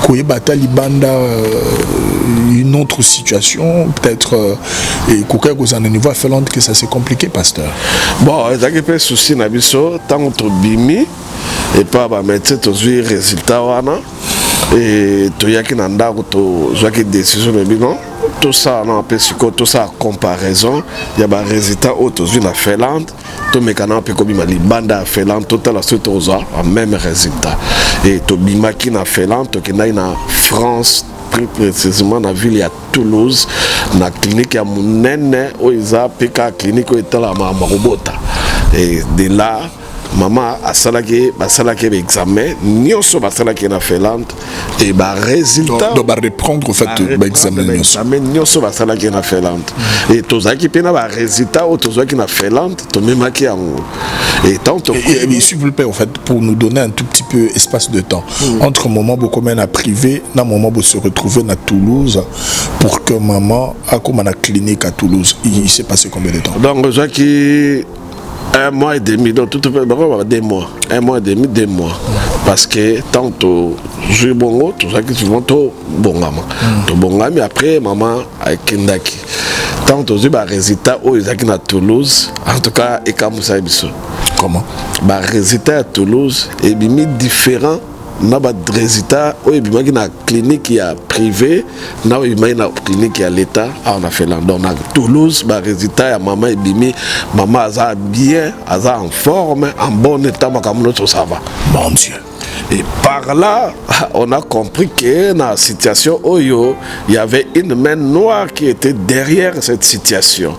Koyebata Libanda une autre situation, peut-être et Kouka Gozan au niveau à Finlande que ça c'est compliqué, pasteur. Bon, il y a des soucis nabiso tant que bimi et pas ba mettre tous les résultats wana et to yaki nanda to zoaki décision de bilan tout ça na pesiko tout ça comparaison il y a ba résultats autres na Finlande to mekana pe ko bima libanda Finlande total la suite aux même résultat et to bima ki na Finlande to ki na France plus précisément na ville ya Toulouse na clinique ya munene oiza peka clinique etala ma robota et de là maman asalaki basalaki examen nyonso basalaki na Finlande et ba résultat donc ba reprendre en fait l'examen nyonso basalaki na Finlande et tozaki pena ba résultat au tozaki na Finlande to memaki yango et tant et s'il vous plaît en fait pour nous donner un tout petit peu espace de temps entre moment beaucoup à privé na moment pour se retrouver à Toulouse pour que maman a comme la clinique à Toulouse il s'est passé combien de temps donc tozaki 1 mois et demi, donc tout à fait 2 mois. 1 mois et demi, 2 mois. Parce que tant que je bongo, tout ça qui se vont tout bongama. Tout bongama, mais après, maman a kindaki. Tant que je vais résultat où ils sont à Toulouse, en tout cas, et comme ça, comment résultat à Toulouse est différent. Na ba résultat au bimaki na clinique ya privé na bimaki na clinique ya l'état en Finlande donc na Toulouse ba résultat ya maman et bimi maman aza bien aza en forme en bon état makamuno to ça va mon Dieu Et par là, on a compris que dans la situation Oyo, il y avait une main noire qui était derrière cette situation.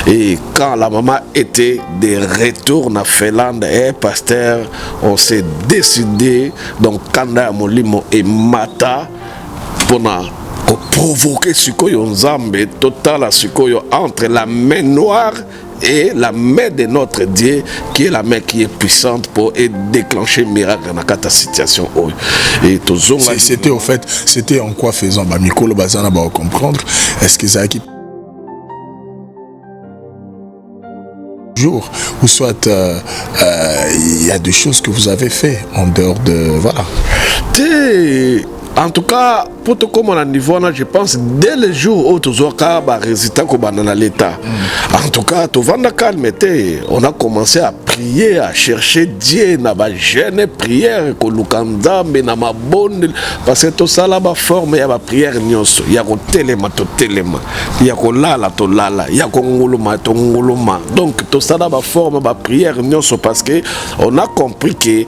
Et quand la maman était de retour dans Finlande, pasteur, on s'est décidé, donc Kanda Molimo et Mata, pour provoquer Sukoyo Nzambe, total à Sukoyo, entre la main noire et la main de notre Dieu, qui est la main qui est puissante pour déclencher miracle dans cette situation. Et c'était au fait, c'était en quoi faisant Mikolo Bazana va comprendre. Est-ce que ça qui jour ou soit il y a des choses que vous avez fait en dehors de voilà. En tout cas, pour te comme à niveau, je pense dès le jour où tu as résultat dans l'État. En tout cas, tu vas calme. On a commencé à prier, à chercher Dieu dans ma jeune prière, que l'Ukandambe, dans ma bonne. Parce que tout ça là, ma forme, il y a ma prière, il y a téléma, il y a lala, il y a nguluma. Donc tout ça là, ma forme, ma prière, parce que on a compris que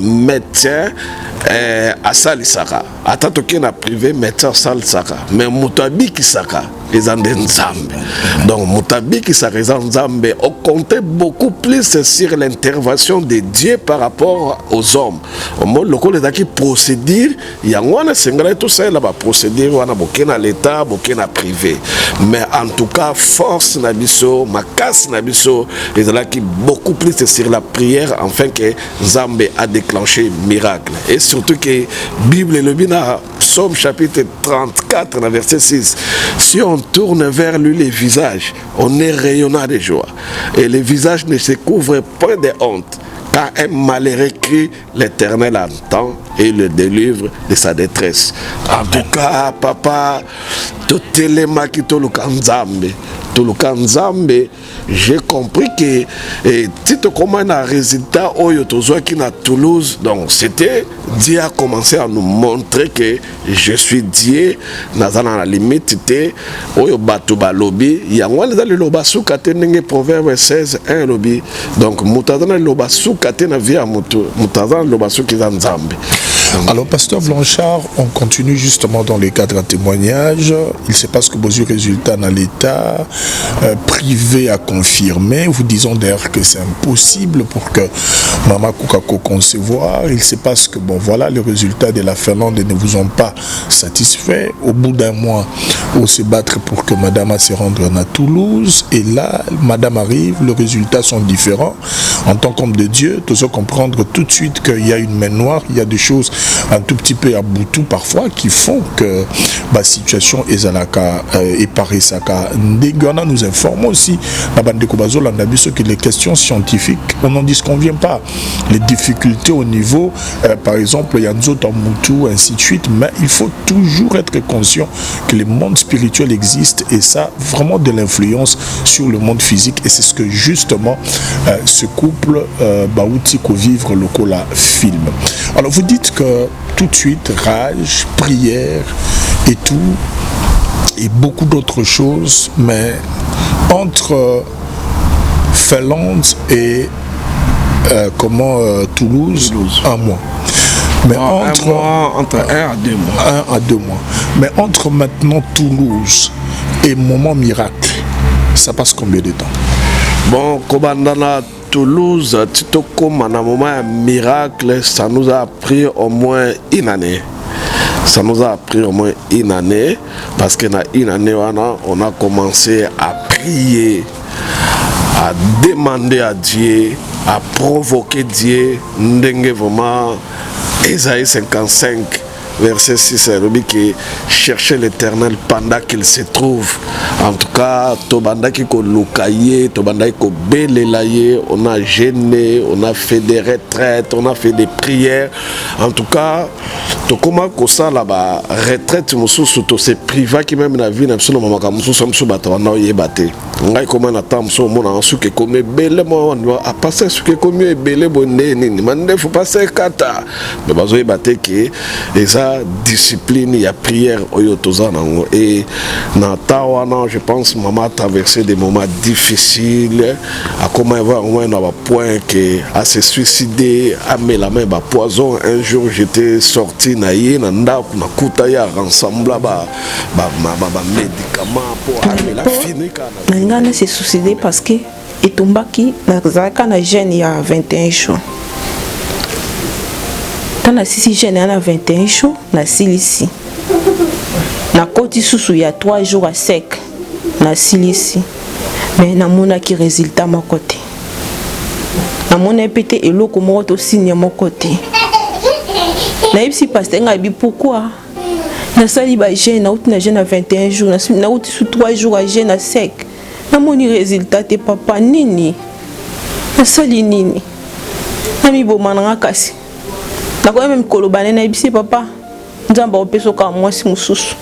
médecin à Salisaka. Attends qu'il a privé médecin Salisaka. Mais Moutabi qui saka. Les Nzambe. Donc, Moutabi qui s'arrête Nzambe, on comptait beaucoup plus sur l'intervention de Dieu par rapport aux hommes. Au moins, le coup de procédure, il y a tout ça, il y a procédure, il y a l'État, il y a privé. Mais en tout cas, force Nabiso, ma casse Nabiso, il y a beaucoup plus sur la prière, afin que Nzambe a déclenché miracle. Et surtout que Bible le Bina, Psaume chapitre 34, verset 6, si on tourne vers lui les visages, on est rayonnant de joie. Et les visages ne se couvrent pas de honte. Quand un malheureux crie, l'Éternel entend et le délivre de sa détresse. En tout cas, papa, tout élément qui tout le Nzambe, j'ai compris que si tu commences un résultat qui à Toulouse, donc c'était Dieu a commencé à nous montrer que je suis Dieu dans la limite de Oyo Batuba lobby. Il y a un le lobasu katenenge proverbe 16 1 lobby. Donc mutazana lobasu katena via mutazana lobasu kizanzambe. Alors, pasteur Blanchard, on continue justement dans les cadres à témoignage. Il se passe que vos résultats dans l'État privé à confirmer, vous disons d'ailleurs que c'est impossible pour que Maman Koukako concevoir. Il se passe que, bon, voilà, les résultats de la Finlande ne vous ont pas satisfait. Au bout d'un mois, on se battre pour que Madame se rende à Toulouse. Et là, Madame arrive, les résultats sont différents. En tant qu'homme de Dieu, tu dois comprendre tout de suite qu'il y a une main noire, il y a des choses un tout petit peu à boutou parfois qui font que la situation est parisaka. Ndegana nous informe aussi que les questions scientifiques, on n'en disconvient pas. Les difficultés au niveau, par exemple, il y a en Moutou, ainsi de suite, mais il faut toujours être conscient que le monde spirituel existe et ça a vraiment de l'influence sur le monde physique et c'est ce que justement ce couple Baouti vivre le cola film. Alors vous dites que tout de suite, rage, prière et tout, et beaucoup d'autres choses, mais entre Finlande et Toulouse, un mois. Mais entre 1 à 2 mois. 1 à 2 mois. Mais entre maintenant Toulouse et Moment Miracle, ça passe combien de temps? Bon, Kobandana Toulouse, Tito comme un moment miracle, ça nous a pris au moins une année. Ça nous a pris au moins une année, parce que dans une année, on a commencé à prier, à demander à Dieu, à provoquer Dieu. Ndenge vraiment, Ésaïe 55, verset 6, qui cherchait l'Éternel pendant qu'il se trouve. En tout cas, Tobanda qui Lukaye, Tobanda qui Belelaye, on a gêné, on a fait des retraites, on a fait des prières. En tout cas, tokoma kosala ba retraite mosusu to se priva ki même na vie na biso na mamaka mosusu mosusu bato wana oyeba te ngai koma na temps mosusu omona suki ekomi ebele mwa apase suki ekomi ebele bonde nini mande faut passer kata me bazoyeba te ke eza discipline ya prière oyo toza nango et na temps wana je pense maman a traversé des moments difficiles akoma avoir au moins na ba point que à se suicider à mettre la main ba poison un jour j'étais sorti na ye na ndako na kuta ya ensemble ba médicament pour amener la fini kana ngana se suicider parce que etombaki na zaka na jeune ya 21 jours tana sisi jeune na 21 jours na silisi na koti susu ya 3 jours à sec na silisi mais na mona ki résultat mon côté na mona pété eloko moko to signe mon côté na yipsi pasteur ngabi pourquoi na sali ba jeune na outi na jeune à 21 jours na outi sous 3 jours à jeune à sec na moni résultat te papa nini na sali nini na mi bo mananga kasi na ko même kolobane na yipsi papa nzamba opeso ka mwasi mususu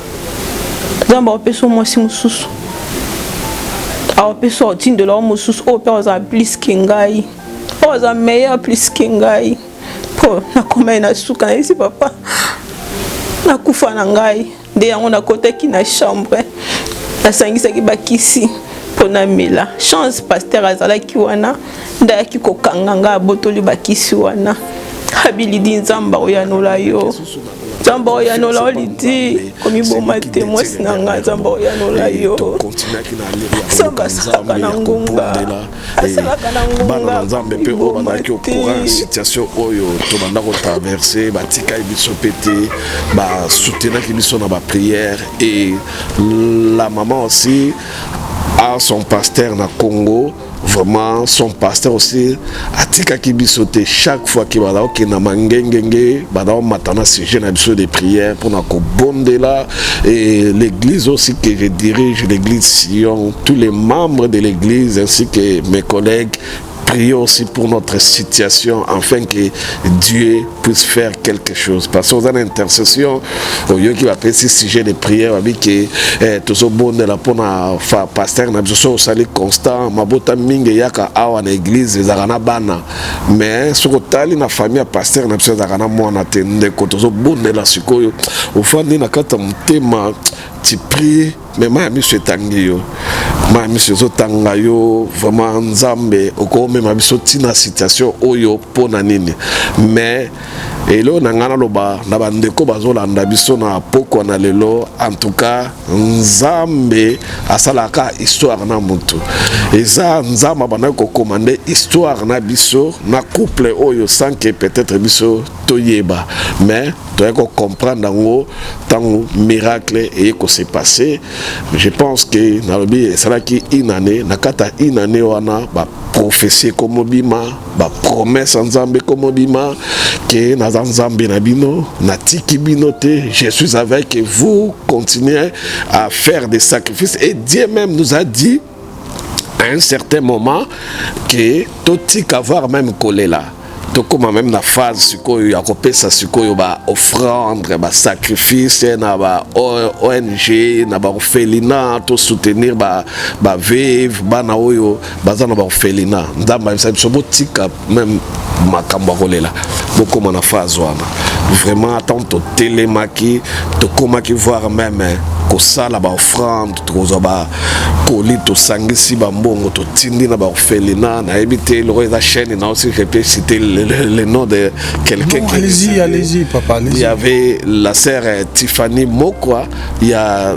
nzamba opeso mwasi mususu a opeso otindo la mususu o pe oza plus kingai oza meilleur plus kingai po na koma na suka na yipsi papa na kufa na ngai nde yango na kotaki na chambre nasangisaki bakisi mpo na mela chance pasteur azalaki wana ndayaki kokanga nga abotoli bakisi wana abilidi nzamba oyanola yo nzamba oyanola olidi komiboma te mwasi na nga nzamba oyanola yo nzamba asalaka na ngunga asalaka na ngunga nzambe mpe oyo bazalaki ocourant situation oyo tobanda kotraverse batikaki biso mpe te basoutenaki biso na baprière et la maman aussi a son pasteur na Congo. Vraiment, son pasteur aussi a tika biso te chaque fois qu'il va là ok na mangengenge bada matana sujet na biso de prière pour na ko bondela et l'église aussi que je dirige l'église Sion, tous les membres de l'église ainsi que mes collègues prions aussi pour notre situation afin que Dieu puisse faire quelque chose. Parce qu'on a une intercession, au lieu qu'il va appeler ce sujet de prière, avec que tout ce bon de la pour faire pasteur, n'a besoin de salut constant, ma bota mingue yaka awa na église, les arana bana. Mais ce que tali na famille à pasteur, n'a besoin d'arana moi na tende, quand tout ce bon de la sukoyo, au fond de la carte mon thème, tu pries. Mais ma mission tangiyo ma mission zo tangayo vraiment nzambe oko même mission tina situation oyo pona nini mais elo nangana loba na bandeko bazolanda biso na poko na lelo en tout cas nzambe asalaka histoire na mutu eza nzamba bana ko commander histoire na biso na couple oyo sans que peut-être biso toyeba mais tu dois comprendre ngo tant miracle et que c'est passé. Je pense que Nalobi c'est qui une année nakata une année wana ba prophétie comme bima ba promesse nzambe comme bima que na nzambe na bino na tiki binote je suis avec vous, continuez à faire des sacrifices et Dieu même nous a dit à un certain moment que tout avoir même collé là. Comme même la phase sikoyo ya kopesa sikoyo ba offrande ba sacrifice na ba ONG na ba orphelinat to soutenir ba veuve bana oyo bazana ba orphelinat ndamba ça biso botika même makambo kolela bokoma na phase wana vraiment tant to télémaki to komaki voir même kosala ba offrande to ba koli to sangisi ba mbongo to tindi na ba orphelinat na ebité le chaîne na aussi je peux citer le nom de quelqu'un qui allez-y papa allez-y. Il y avait la sœur Tiffany Mokwa, il y a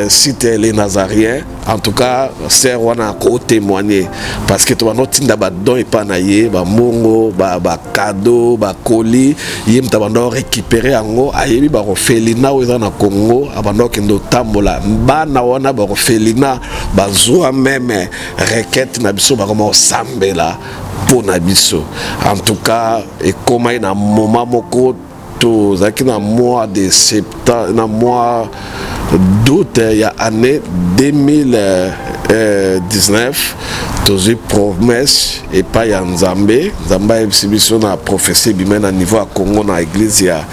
cité les Nazariens en tout cas sœur wana ko témoigner parce que toi notre tinda ba don et pas naie ba mongo ba cadeau ba colis yim tabando récupérer ango ayebi ba orphelinat oza na Congo abando kendo tambola bana wana ba orphelinat bazwa même requête na biso ba comme sambela pour nabiso en tout cas et comme il y a un moment moko to zaki na mois de septembre na mois d'août il y a année 2019 tozi promesse et pas ya nzambe nzamba exhibition na prophétie bimena niveau à Congo na église ya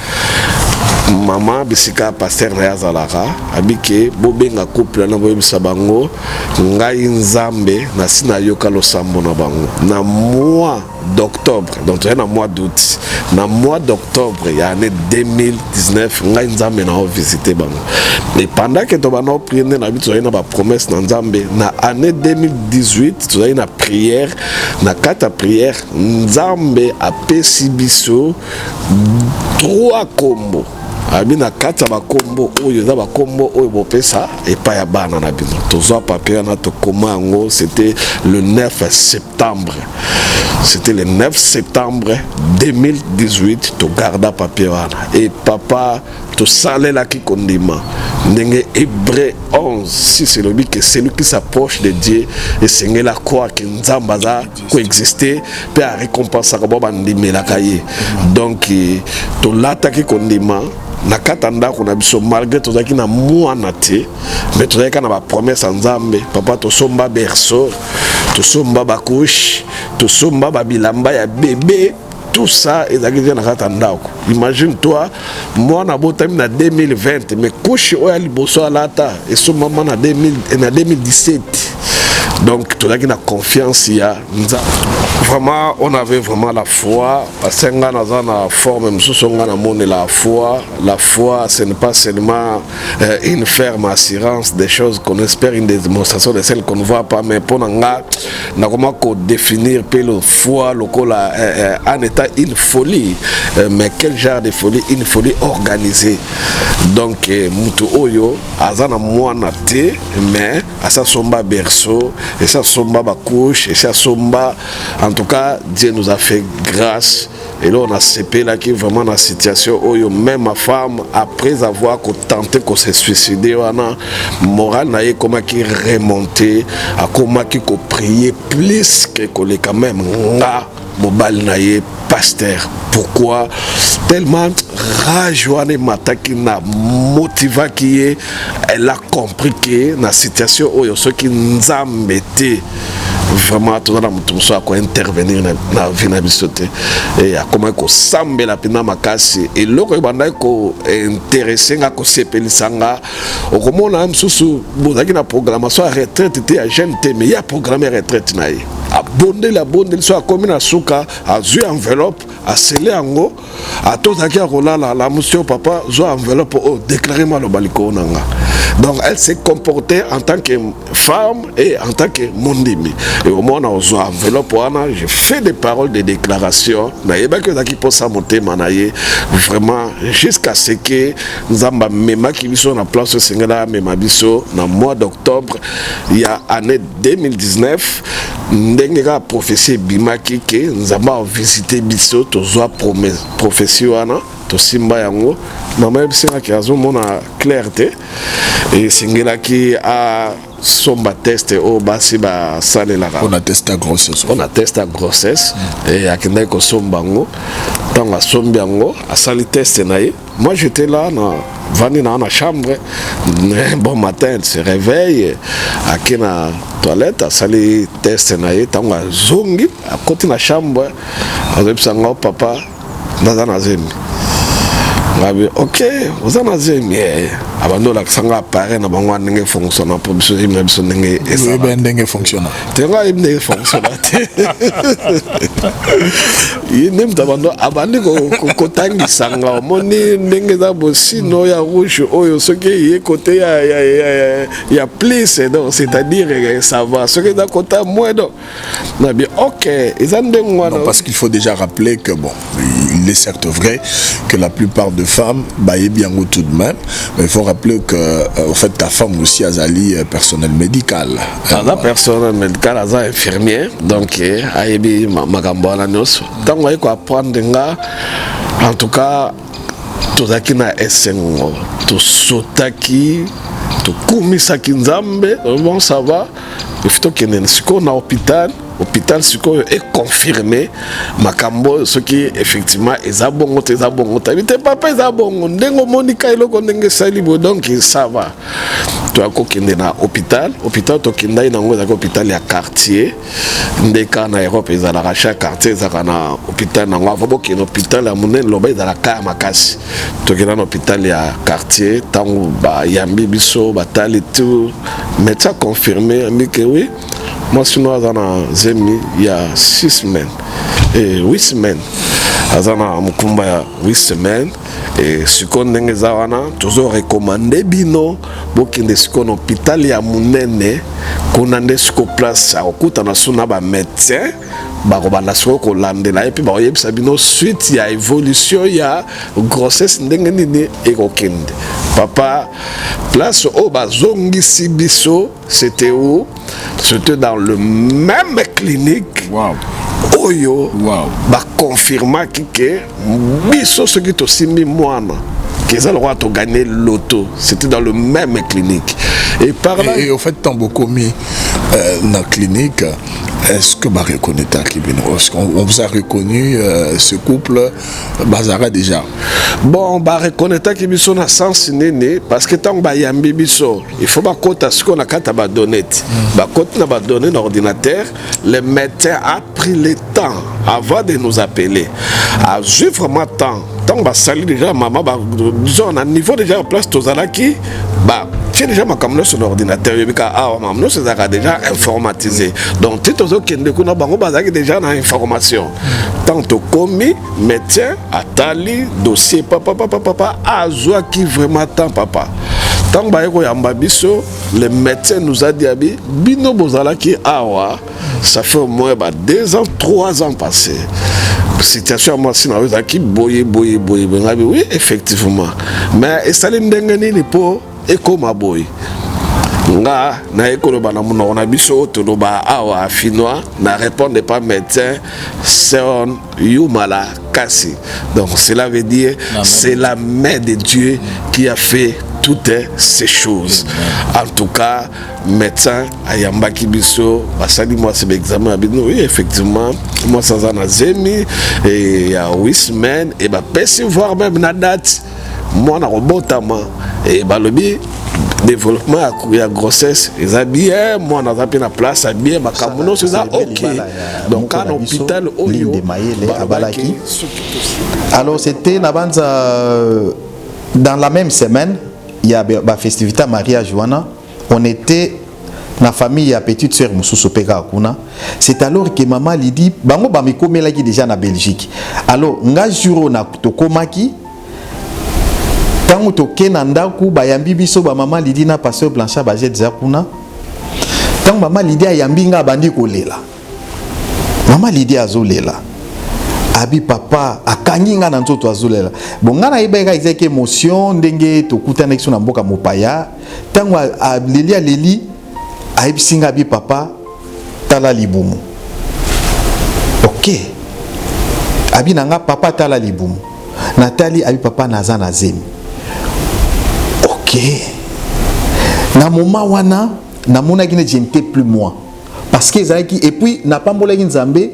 maman bisika pasteur na Yazalara abike bobenga couple na boyebisa bango ngai nzambe na sina yoka losambo na bango na mois d'octobre, donc c'est un mois d'août, na mois d'octobre il y a année 2019 ngai nzambe na visiter bango. Et pendant que tu vas prier na bitu na ba promesse na nzambe na année 2018 tu as une prière na kata prière nzambe a pesi biso 3 combos. Abina kata bakombo oyo za bakombo oyo bopesa epa ya bana na bino tozwa papier na to komango. C'était le 9 septembre. C'était le 9 septembre 2018 to garda papier wana et papa to salela ki kondima ndenge Hébreu 11 si c'est le but que celui qui s'approche de Dieu et seigneur la croix que nzamba za coexister peut a récompenser ba bandimela kaye. Donc to lata ki kondima na katanda kuna biso malgré tozaki na mwana te mais tozaki na ba promesse nzambe papa to somba berceau to somba bakouche to somba ba bilamba ya bébé tout ça ezaki na katanda ko. Imagine toi moi na botami na 2020 mais couche oya liboso alata et somba na 2017. Donc, tout le monde a confiance. Vraiment, on avait vraiment la foi. Parce que nous avons la forme, nous avons la foi. La foi, ce n'est pas seulement une ferme assurance des choses qu'on espère, une démonstration de celles qu'on ne voit pas. Mais pour nous, nous avons définir la foi en état une folie. Mais quel genre de folie? Une folie organisée. Donc, Moutou Oyo, Azana Mouana Té, mais à sa somba berceau. Et ça somba ba couche, et ça somba. En tout cas, Dieu nous a fait grâce. Et là, on a CP là qui est vraiment dans la situation où même ma femme, après avoir tenté de se suicider, on a moral n'a comment qui remonté, à comment qui prier plus que les quand même. Mobile naïe pasteur. Pourquoi? Tellement rage mata qui n'a motivé qui est, elle a compris que dans la situation où ceux qui nous ont metté vraiment tout dans tout ça quoi intervenir dans la vie na bisote et à comment ko sambe la pina makasi et loko banda ko intéressé nga ko sepelisanga au comment na msusu bozaki na programmation à retraite te à jeune te mais il y a programme retraite na ye abonde la bonde soit comme na suka a zu enveloppe a scellé ango a toutaki rola la monsieur papa zo enveloppe au déclarer mal au baliko nanga. Donc elle s'est comportée en tant que femme et en tant que mondimi. Et au moment où j'ai enveloppe, j'ai fait des paroles de déclaration. Vraiment, jusqu'à ce que nous avons même qui sont en place au Sénégal, même dans le mois d'octobre, il y a année 2019, nous avons prophétie Bimaki que nous avons visité Bisso, nous avons prophétie. To simba yango mama ebisena ki azomona clarté et singela ki a somba test au basi ba salela on a testé la grossesse et akenda ko somba ngo tanga sombi yango a sali test naïe. Moi j'étais là vani na chambre bon matin elle se réveille à kina toilette a sali test naïe tanga zongi à côté na chambre azepsanga papa ndazana zemi. Ok, vous en avez mais avant la sanga apparaît na bango ndenge fonctionne pour biso na biso ndenge esa ndenge fonctionne tenga ndenge fonctionne nem tabando abandi ko tangi sanga moni ndenge za bosino ya rouge oyo soki ye côté ya plus donc c'est-à-dire ça va soki da côté moins donc na bien ok non parce qu'il faut déjà rappeler que bon il est certes vrai que la plupart de femmes baillent bien tout de même, mais il faut rappeler que en fait ta femme aussi a zali personnel médical. Personnel médical, elle est infirmière, donc ayebi magambana nyos. Tant qu'on ko apprendre nga, en tout cas tozaki na esengo, to sotaki, to kumisa kinzambe, bon ça va. Il faut que nous soyons à l'hôpital hôpital sikoyo est confirmé makambo ce qui effectivement ezabongo tabite papa ezabongo ndengo monika eloko ndenge salibo donc ça va to akokende na hôpital to kindai na ngoza hôpital ya quartier ndeka na Europe ezala chaque quartier ezala na hôpital na ngwa boki na hôpital ya munene loba ezala ka makasi to kenda na hôpital ya quartier tango ba yambi biso batali tout médecin confirmé ami que oui moi sinon azana zemi il y a 6 semaines et 8 semaines azana mukumba ya 8 semaines et siko ndenge zawana toujours recommandé bino bokende siko na hôpital ya munene kuna nde siko place akuta na suna ba médecin bakobanda siko kolandela et puis bakoyebisa bino suite ya évolution ya grossesse ndenge nini ekokende papa place au bazongisi biso c'était où? C'était dans le même clinique. Wow. Oyo, wow. Ba confirma que biso ce qui tosimi moana que ça le roi to gagner l'auto. C'était dans le même clinique. Et par là et au fait tant beaucoup mis dans la clinique. Est-ce que vous reconnaissez Est-ce qu'on vous a reconnu ce couple Bazara déjà? Bon, bah reconnaître que biso na sens néné parce que tant ba yambi biso, il faut ba kota ce qu'on a kata ba donner. Ba kota na ba donner l'ordinateur, le médecin a pris le temps avant de nous appeler. A joué vraiment temps. Tant ba sali déjà maman ba disons à niveau déjà en place tozalaki ba j'ai déjà ma caméra sur l'ordinateur maman c'est déjà informatisé donc tout aux autres qui kuna bango bazaki déjà na information tant au commis médecin atali dossier papa azwa qui vraiment tant papa tant ba yako yamba biso le médecin nous a dit abi bino bozalaki awa ça fait au moins 2 ans 3 ans passés. Situation moi si na wezaki boye oui effectivement mais esali ndenge nini po ekoma boye nga na ekolo bana muno na biso to ba awa finwa na répondre pas médecin c'est Yumala Kasi donc cela veut dire c'est la main de Dieu qui a fait toutes ces choses. En tout cas, médecin ayamba kibiso, basali moi c'est l'examen abino oui effectivement moi ça en a zemi et il y a 8 semaines et bah peut voir même la date moi na robotama et bah le développement à grossesse ils a bien moi na zapi na place a bien makamuno c'est ça OK donc à l'hôpital Oyo Abalaki. Alors c'était dans la même semaine il y a la festivité Maria Joana, on était dans la famille à petite sœur Moussousou Peka Akuna. C'est alors que maman lui dit bango ba mikome la qui déjà na Belgique. Alors nga juro na tokomaki tango to kenanda ku ba yambi biso ba maman lui dit na pasteur Blanchard ba jet zakuna. Tango maman lui dit ayambi nga bandi kolela. Maman lui dit azolela. Abi papa akangi nga na nzoto azulela bon nga na yeba ezaki émotion ndenge tokutana kiso na mboka mopaya tango leli ayibisinga abi papa tala libumu OK abi nanga papa tala libumu natali abi papa naza na zemi OK na moment wana na mona ki ne j'étais plus moi parce que ezaki et puis na pambola ki nzambe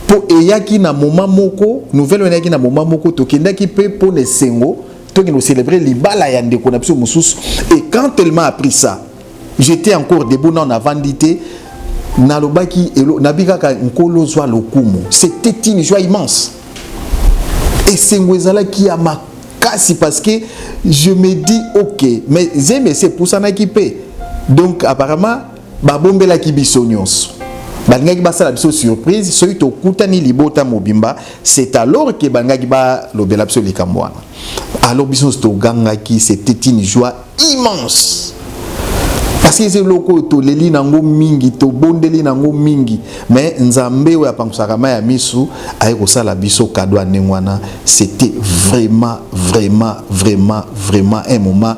po eyaki na moment moko nouvelle eyaki na moment moko tokendaki pe pour les sengo toki nous célébrer libala ya ndeko na biso mususu et quand elle m'a appris ça j'étais encore debout en avandité na lobaki na bikaka nkolo zwa lokumu c'était une joie immense et sengo ezala ki a makasi parce que je me dis OK mais c'est pour ça na ki pe donc apparemment ba bombela ki biso nyonso bangaki basala biso surprise soki tokutani libota mobimba c'est alors que bangaki ba lobela biso likambo wana alors biso togangaki c'était une joie immense parce que c'est loko to leli nango mingi to bondeli nango mingi mais nzambe oya pangsaka ya misu ayeko sala biso cadeau nengwana c'était vraiment un moment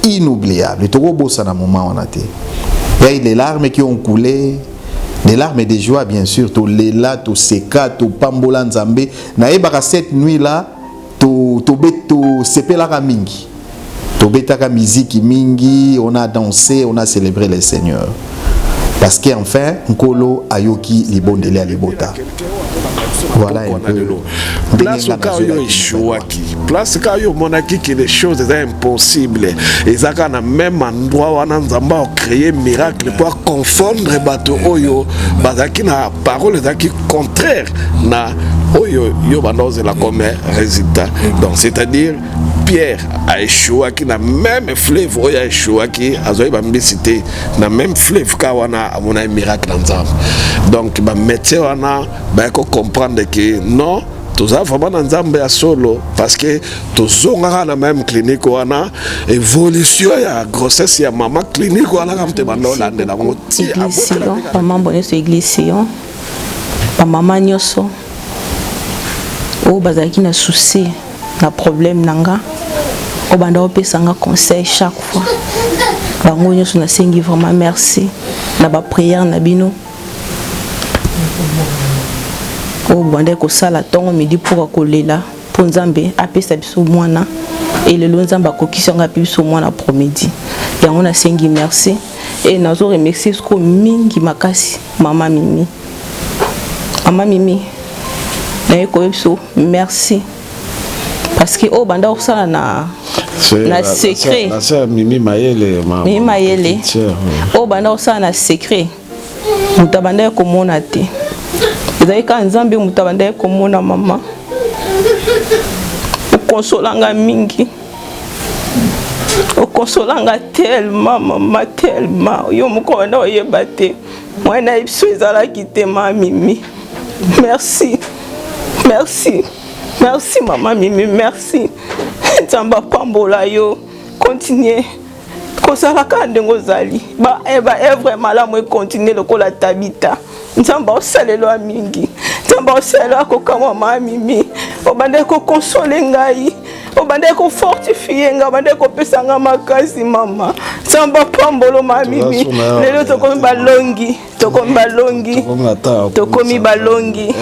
inoubliable toko bossa na moment wana te il y a les larmes qui ont coulé. Des larmes de joie, bien sûr. To lela, to seka, to pambola nzambe. Na ebaka cette nuit là, to sepelaka mingi. To betaka musique mingi, on a dansé, on a célébré le Seigneur. parce qu'enfin Nkolo ayoki libondele à libota. Voilà un peu. Place au cas où il échouaki, place au cas où monaki que les choses sont impossibles. Et ça quand même endroit où on a créé miracle pour confondre bateau oyo, bazaki na parole zaki contraire na oyo yo bandoze la comme résultat. Donc c'est-à-dire Pierre a échoué qui na même fleuve oyo a échoué qui a zoé bambicité na même fleuve ka wana amona un miracle ensemble. Donc ba métier wana ba ko comprendre que non tout ça vraiment dans Nzambe ya solo parce que tous on a la même clinique wana évolution ya grossesse ya maman clinique wana comme te bando lande na ngo ti maman bonne sur église pa maman nyoso o bazaki na souci na problème nanga o banda opesanga conseil chaque fois bango nyoso na sengi vraiment merci na ba prière na bino o banda ko sala tongo midi pour kolela pour Nzambe apesa biso mwana et le Nzambe akokisanga biso mwana promedi yango na sengi merci et nazo remercier ko mingi makasi mama Mimi merci parce que au banda osala na secret la sœur Mimi Mayele au banda osala na secret mutabanda ko mona te ezai ka Nzambe mutabanda ko mona mama consolanga mingi o consolanga tellement mama tellement yo moko na oyeba te mwana ibiso ezala kite ma Mimi merci maman Mimi merci Nzamba pambola yo continuer kosala ka ndengo zali ba vraiment la moi continuer lokola Tabita Nzamba osalelo mingi Nzamba osala ko kama maman Mimi obande ko consoler ngai obande ko fortifier ngai obande ko pesanga makasi mama Nzamba pambolo maman Mimi lelo tokomi balongi tokomi balongi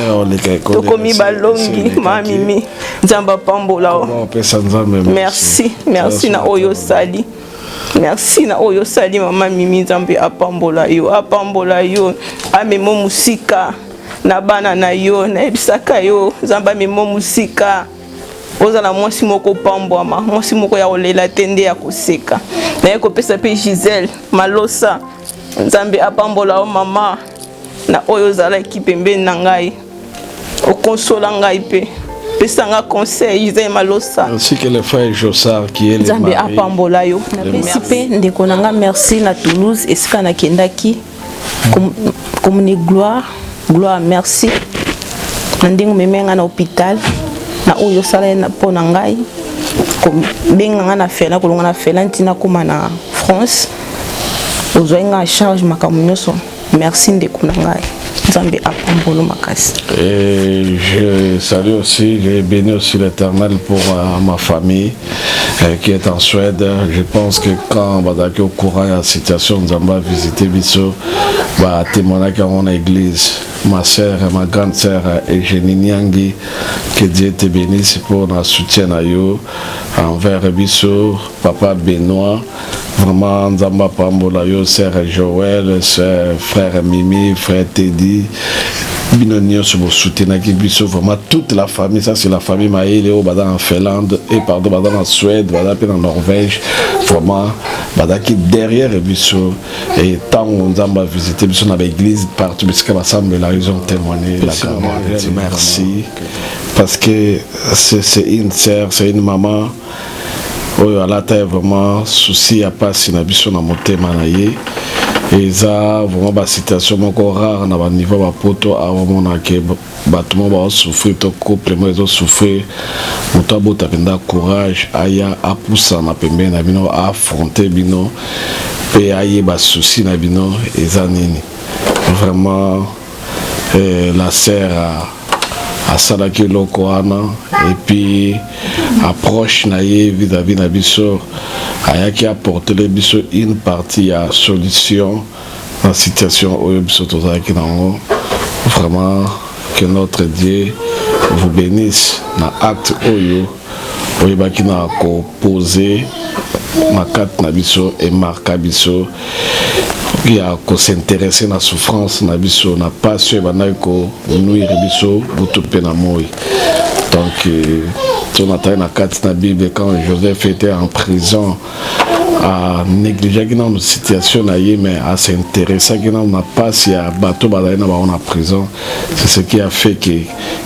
maman Mimi Nzamba pambola merci na oyo sali merci na oyo sali maman Mimi Nzambe apambola yo amemo musika na bana na yo na ebisaka yo Nzamba amemo musika ozala mwasi moko pambwama mwasi moko ya olela tende ya koseka na ye kopesa pe Gisèle Malosa Nzambe apambola o mama na oyo zala ekipembeni na ngai okonsola ngai pe pesanga conseil Gisèle Malosa ainsi que le frère Jossard qui est le mari Nzambe apambola yo na pesi pe ndeko nanga merci na Toulouse esika na kendaki comme gloire merci na ndingo memenga na hôpital na oyo sala na pona ngai benga na fela kolonga na fela ntina koma na France ozoenga charge makamunyoso merci ndeko na ngai Nzambe apambolo makasi. Et je salue aussi, je bénis aussi l'Éternel pour ma famille qui est en Suède. Je pense que quand on va au courant de la situation, nous allons visiter Bisso, va témoigner dans mon église. Ma soeur, ma grande soeur Eugénie Niangi, que Dieu te bénisse pour notre soutien à eux envers Bisso, papa Benoît, vraiment Nzamba Pambola, sœur Joël, sœur frère Mimi, frère Teddy, Binonio sur vos soutiens Bisso, vraiment toute la famille, ça c'est la famille Maïle, en Finlande, et pardon, en Suède, en Norvège, vraiment, qui derrière Bisso, et tant on a visité Bisso dans l'église, partout, parce que ensemble, ils ont témoigné, la grand-mère, merci, parce que c'est une sœur, c'est une maman, oyo alata vraiment souci à pas si na biso na motema na ye et ça vraiment ba situation moko rare na ba niveau ba poto a vraiment que batuma ba souffrir to couple mo ezo souffrir moto abota penda courage aya apusa na pembe na bino a affronter bino pe aye ba souci na bino eza nini vraiment la sœur à salaki lokoana et puis approche naie vis-à-vis na biso ayaki apporter le biso une partie à solution dans la situation oyo biso tozalaki nango vraiment que notre Dieu vous bénisse na acte oyo oyebaki na ko poser Makat Nabiso et Marca Biso. Il y a qu'on s'intéresser à la souffrance Nabiso, n'a pas su Banako, nous Biso, Boutopenamoy. Donc, on a dans la Bible quand Joseph était en prison, à négliger une situation, mais à s'intéresser, on n'a pas si à bateau en prison. C'est ce qui a fait que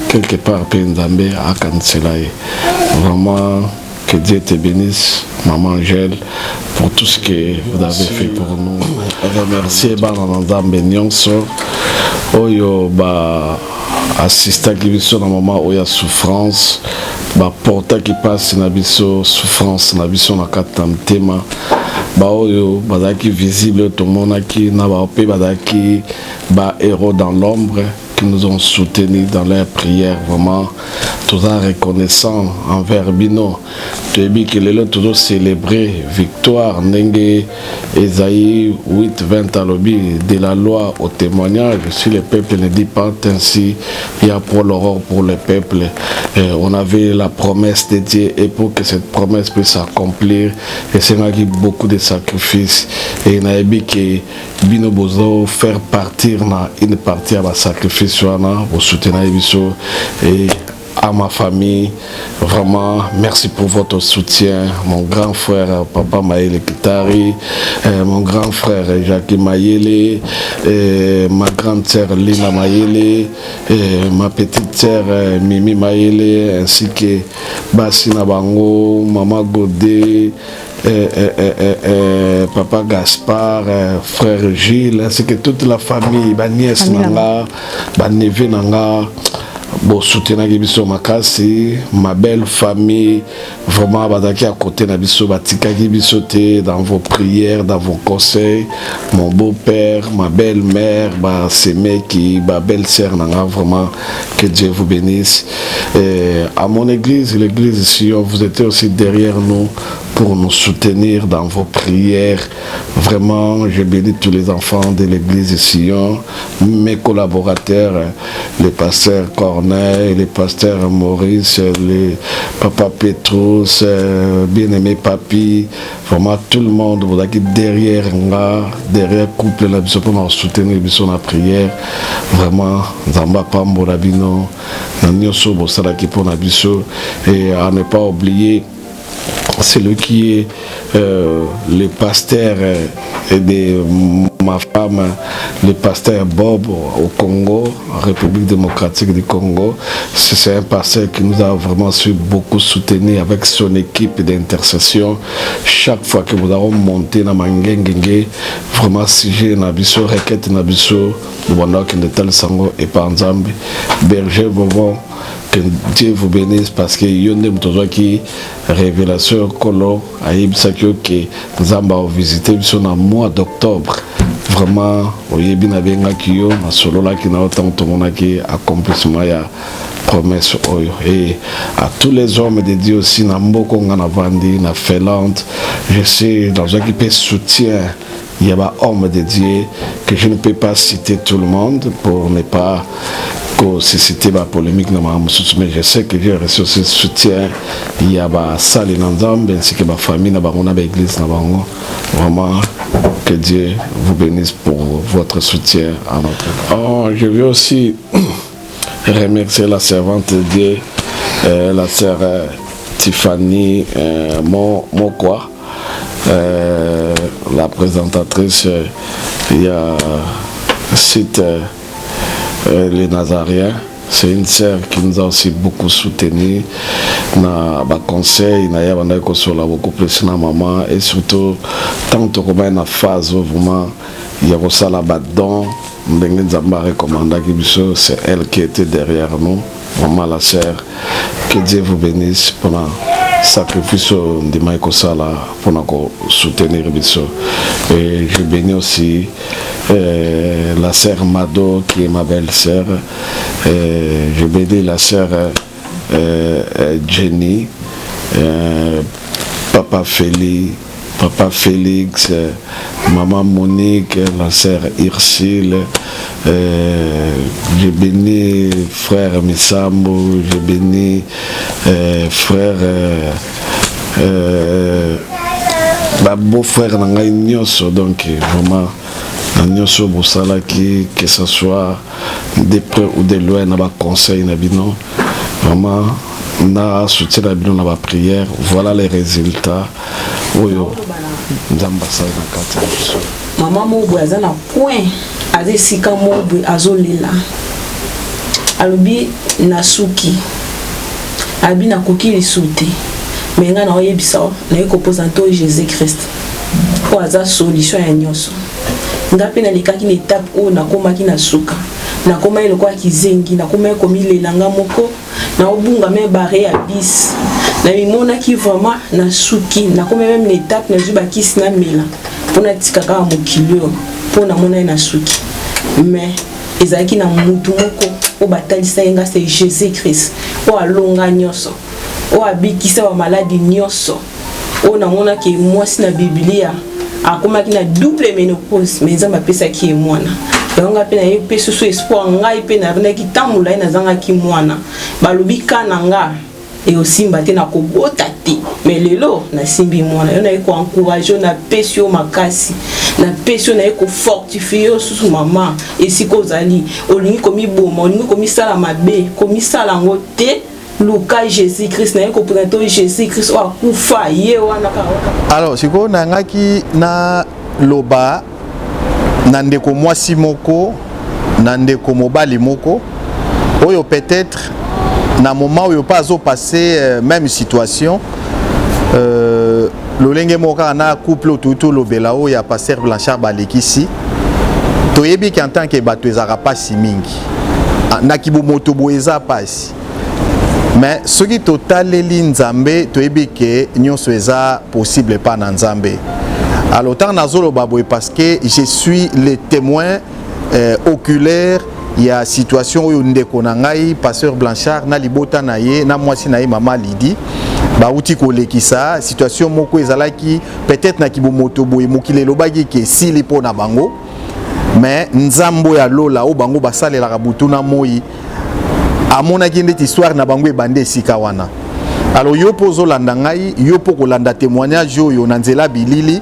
quelque part, Penzambe a cancellé. Vraiment, que Dieu te bénisse, Maman Angèle, pour tout ce que vous avez fait pour nous. Remercier Bananzambe Nyonso, Oyo, assistant qui vit dans le moment où il y a souffrance, porta qui passe na biso souffrance na biso na katam tema oyo bazaki visible tout le monde qui na ba pe bazaki héros dans l'ombre qui nous ont soutenus dans leurs prières. Vraiment, tout ça reconnaissant envers Bino. Tu es que les autres toujours célébrer victoire. Nenge Esaïe 8-20 à l'objet de la loi au témoignage. Si le peuple ne dit pas ainsi, il y a pour l'aurore pour le peuple. On avait la promesse de Dieu et pour que cette promesse puisse s'accomplir, et c'est là qu'il y a beaucoup de sacrifices. Et il y a que Bino Bozo faire partir une partie à ma sacrifice pour soutenir Ibiso et à ma famille. Vraiment, merci pour votre soutien. Mon grand frère, Papa Maïle Kitari, mon grand frère Jacques Maïle, ma grande sœur Lina Maïle, ma petite sœur Mimi Maïle, ainsi que Bassina Bango, Maman Godé, Papa Gaspard, frère Gilles, ainsi que toute la famille, ma nièce Nanga, ma neveu Nanga, bon soutenir Biso Makasi, ma belle famille, vraiment badaki à côté na Biso batika Biso dans vos prières, dans vos conseils, mon beau-père, ma belle-mère, c'est qui, ma belle-sœur Nanga, vraiment que Dieu vous bénisse. Et à mon église, l'église Sion, vous étiez aussi derrière nous pour nous soutenir dans vos prières. Vraiment, je bénis tous les enfants de l'église Sion, mes collaborateurs, les pasteurs Corneille, les pasteurs Maurice, les papa Petrus, bien-aimé Papi, vraiment tout le monde, vous êtes derrière couple, pour nous soutenir dans la prière. Vraiment, Zamba Pambo Labino, Nyoso Bosalaki pour Nabiso, et à ne pas oublier celui qui est le pasteur de ma femme, le pasteur Bob au Congo, République démocratique du Congo. C'est un pasteur qui nous a vraiment su beaucoup soutenir avec son équipe d'intercession. Chaque fois que nous avons monté dans Mangengenge, vraiment si j'ai Nabiso, requête Nabiso, nous avons de tel sango et par Nzambi, berger Bobon. Que Dieu vous bénisse parce que Yonde Mtozoki révélation Kolo Aïb Sakyo que Nzamba a visité sur le mois d'octobre. Vraiment, Oyebi na benga kiyo na solo la ki na autant tout monde qui accomplissement ya promesse oyo. Et à tous les hommes de Dieu aussi na mboko ngana vandi na Finlande, je sais dans un qui peut soutien. Il y a des hommes de Dieu que je ne peux pas citer tout le monde pour ne pas que c'était la polémique, mais je sais que j'ai reçu ce soutien. Il y a des salles ainsi que ma famille, l'église. Vraiment, que Dieu vous bénisse pour votre soutien à notre. Oh, je veux aussi remercier la servante de Dieu, la sœur Tiffany Mokwa. La présentatrice, il y a site les Nazariens. C'est une sœur qui nous a aussi beaucoup soutenu dans le conseil, beaucoup plus na maman et surtout tant que comme une phase vraiment il y a ça là-bas dedans, c'est elle qui était derrière nous, vraiment la sœur. Que Dieu vous bénisse pendant sacrifice de Maïko Sala pour nous soutenir Bisso. Et je bénis aussi la sœur Mado qui est ma belle-sœur. Je bénis la sœur Jenny, Papa Félix, Maman Monique, la sœur Ursule. Je bénis frère Missambo, je bénis frère beau-frère Nangai Nyoso, donc vraiment, Nyoso Boussala, que ce soit de près ou de loin, n'a pas conseil, vraiment, n'a soutien la bino, n'a pas prière, voilà les résultats. Oyo, Nzambasa na kati. Maman Mobo aza na point, aze sika Mobo azolela. Alobi nasuki, alobi nakoki lisuti. Mais nga na oyebisa na représenter Jésus-Christ. Pour aza solution ya nyonso. Nga pe na likaki na étape o na komaki na suka. Na koma ile kwa kizengi, na koma komi lelanga moko, na obunga me barre ya bis. Na mimona ki vraiment na suki, na koma même na étape na zuba kisi na mela. Pona tikaka mokilio, pona mona na suki. Mais ezaki na mutu moko o batalisa nga c'est Jésus-Christ. O alonga nyonso. O abikisa wa maladi nyonso. O na mona ke mwasi na Biblia akoma ki na double ménopause mais nzamba pesa ki mwana. Yonga pe na ye peso so espoir ngai pe na rena ki tamula na zanga ki mwana. Balobi kana nga et aussi mbate na kobota te mais lelo na simbi mwana yo na ko encourager na pesio makasi na pesio na ko fortifier susu mama et si ko zali olingi komi boma olingi komi sala mabe komi sala ngote Luka Jésus-Christ na ko présenter Jésus-Christ o akufa ye wana ka. Alors siko na ngaki na loba na ndeko mwasi moko na ndeko mobali moko oyo peut-être na moment où il pas passé même situation lolenge moka na couple tout le belao ya pasteur Blanchard balekisi toyebi ki en tant que bato ezaka pasi mingi na kibu moto boeza pasi mais ce qui total les nzambe toyebi ke nyonso eza possible pas na nzambe alors tant nazolo baboy parce que je suis le témoin oculaire. Il y a situation où ndeko na ngai pasteur Blanchard na libota na ye na mwasi na ye mama Lidi ba uti kolekisa situation moko ezalaki peut-être na kibo moto boye mokile lobaki ke sili po na bango mais nzambo ya lola o bango basalela ka butu na moi amona ki ndeti histoire na bango ebande sika wana. Alors yo pozo landa ngai yo po kolanda témoignage yo na nzela bilili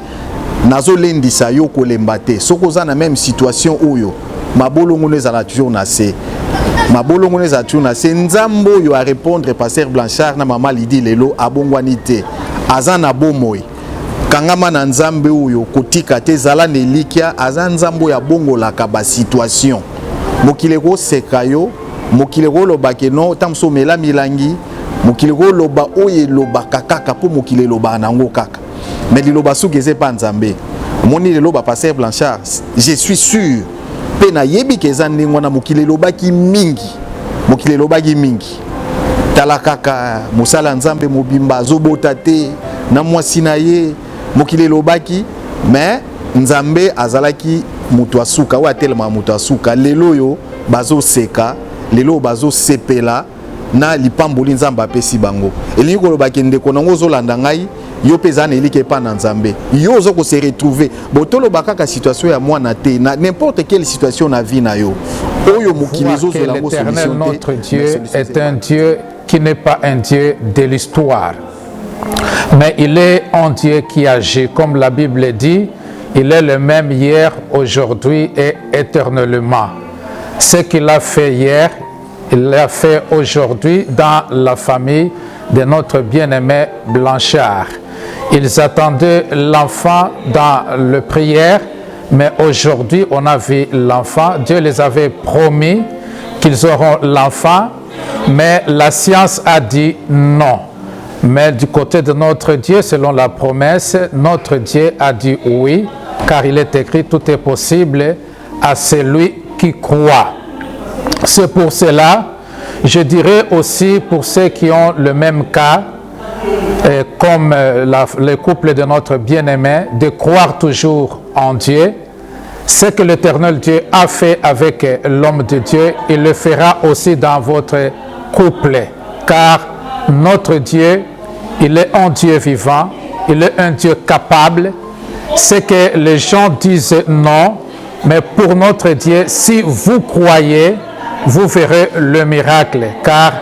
nazo lendisa yo kolemba te soko za na même situation oyo mabolongo nezala toujours na se mabolongo nezala toujours na se nzambo yo a répondre pasteur Blanchard na mama Lidi lelo abongwani te aza na bomoi kangama na nzambe oyo kotika te zala nelikia aza nzambo ya bongo la kaba situation mokile ko sekayo mokile ko lobake no tamso mela milangi mokile ko loba oye loba kaka po mokile loba nango kaka mais liloba soukeze pa nzambe moni liloba pasteur Blanchard je suis sûr pe na yebi keza ndingo na mokile lobaki mingi tala kaka musala nzambe mobimba zobota te na mwasi na ye mokile lobaki mais nzambe azalaki mutu asuka wa telema mutu asuka lelo yo bazo seka lelo bazo sepela na lipamboli nzamba apesi bango elingi kolobaki ndeko nango zolanda ngai yo peza na elike pa na nzambe yo zo ko se retrouver botolo bakaka situation ya mwana te na n'importe quelle situation na vie na yo oyo mokilizo zo lango solution. Notre Dieu est un Dieu qui n'est pas un Dieu de l'histoire mais il est un Dieu qui agit comme la Bible dit. Il est le même hier, aujourd'hui et éternellement. Ce qu'il a fait hier, il l'a fait aujourd'hui dans la famille de notre bien-aimé Blanchard. Ils attendaient l'enfant dans la prière, mais aujourd'hui on a vu l'enfant. Dieu les avait promis qu'ils auront l'enfant, mais la science a dit non. Mais du côté de notre Dieu, selon la promesse, notre Dieu a dit oui, car il est écrit tout est possible à celui qui croit. C'est pour cela, je dirais aussi pour ceux qui ont le même cas, comme le couple de notre bien-aimé, de croire toujours en Dieu. Ce que l'Éternel Dieu a fait avec l'homme de Dieu, il le fera aussi dans votre couple. Car notre Dieu, il est un Dieu vivant, il est un Dieu capable. C'est que les gens disent non, mais pour notre Dieu, si vous croyez, vous verrez le miracle. Car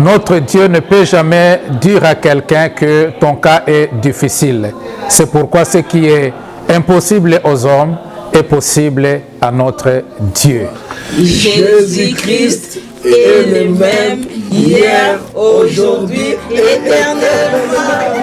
Notre Dieu ne peut jamais dire à quelqu'un que ton cas est difficile. C'est pourquoi ce qui est impossible aux hommes est possible à notre Dieu. Jésus-Christ est le même hier, aujourd'hui, éternellement.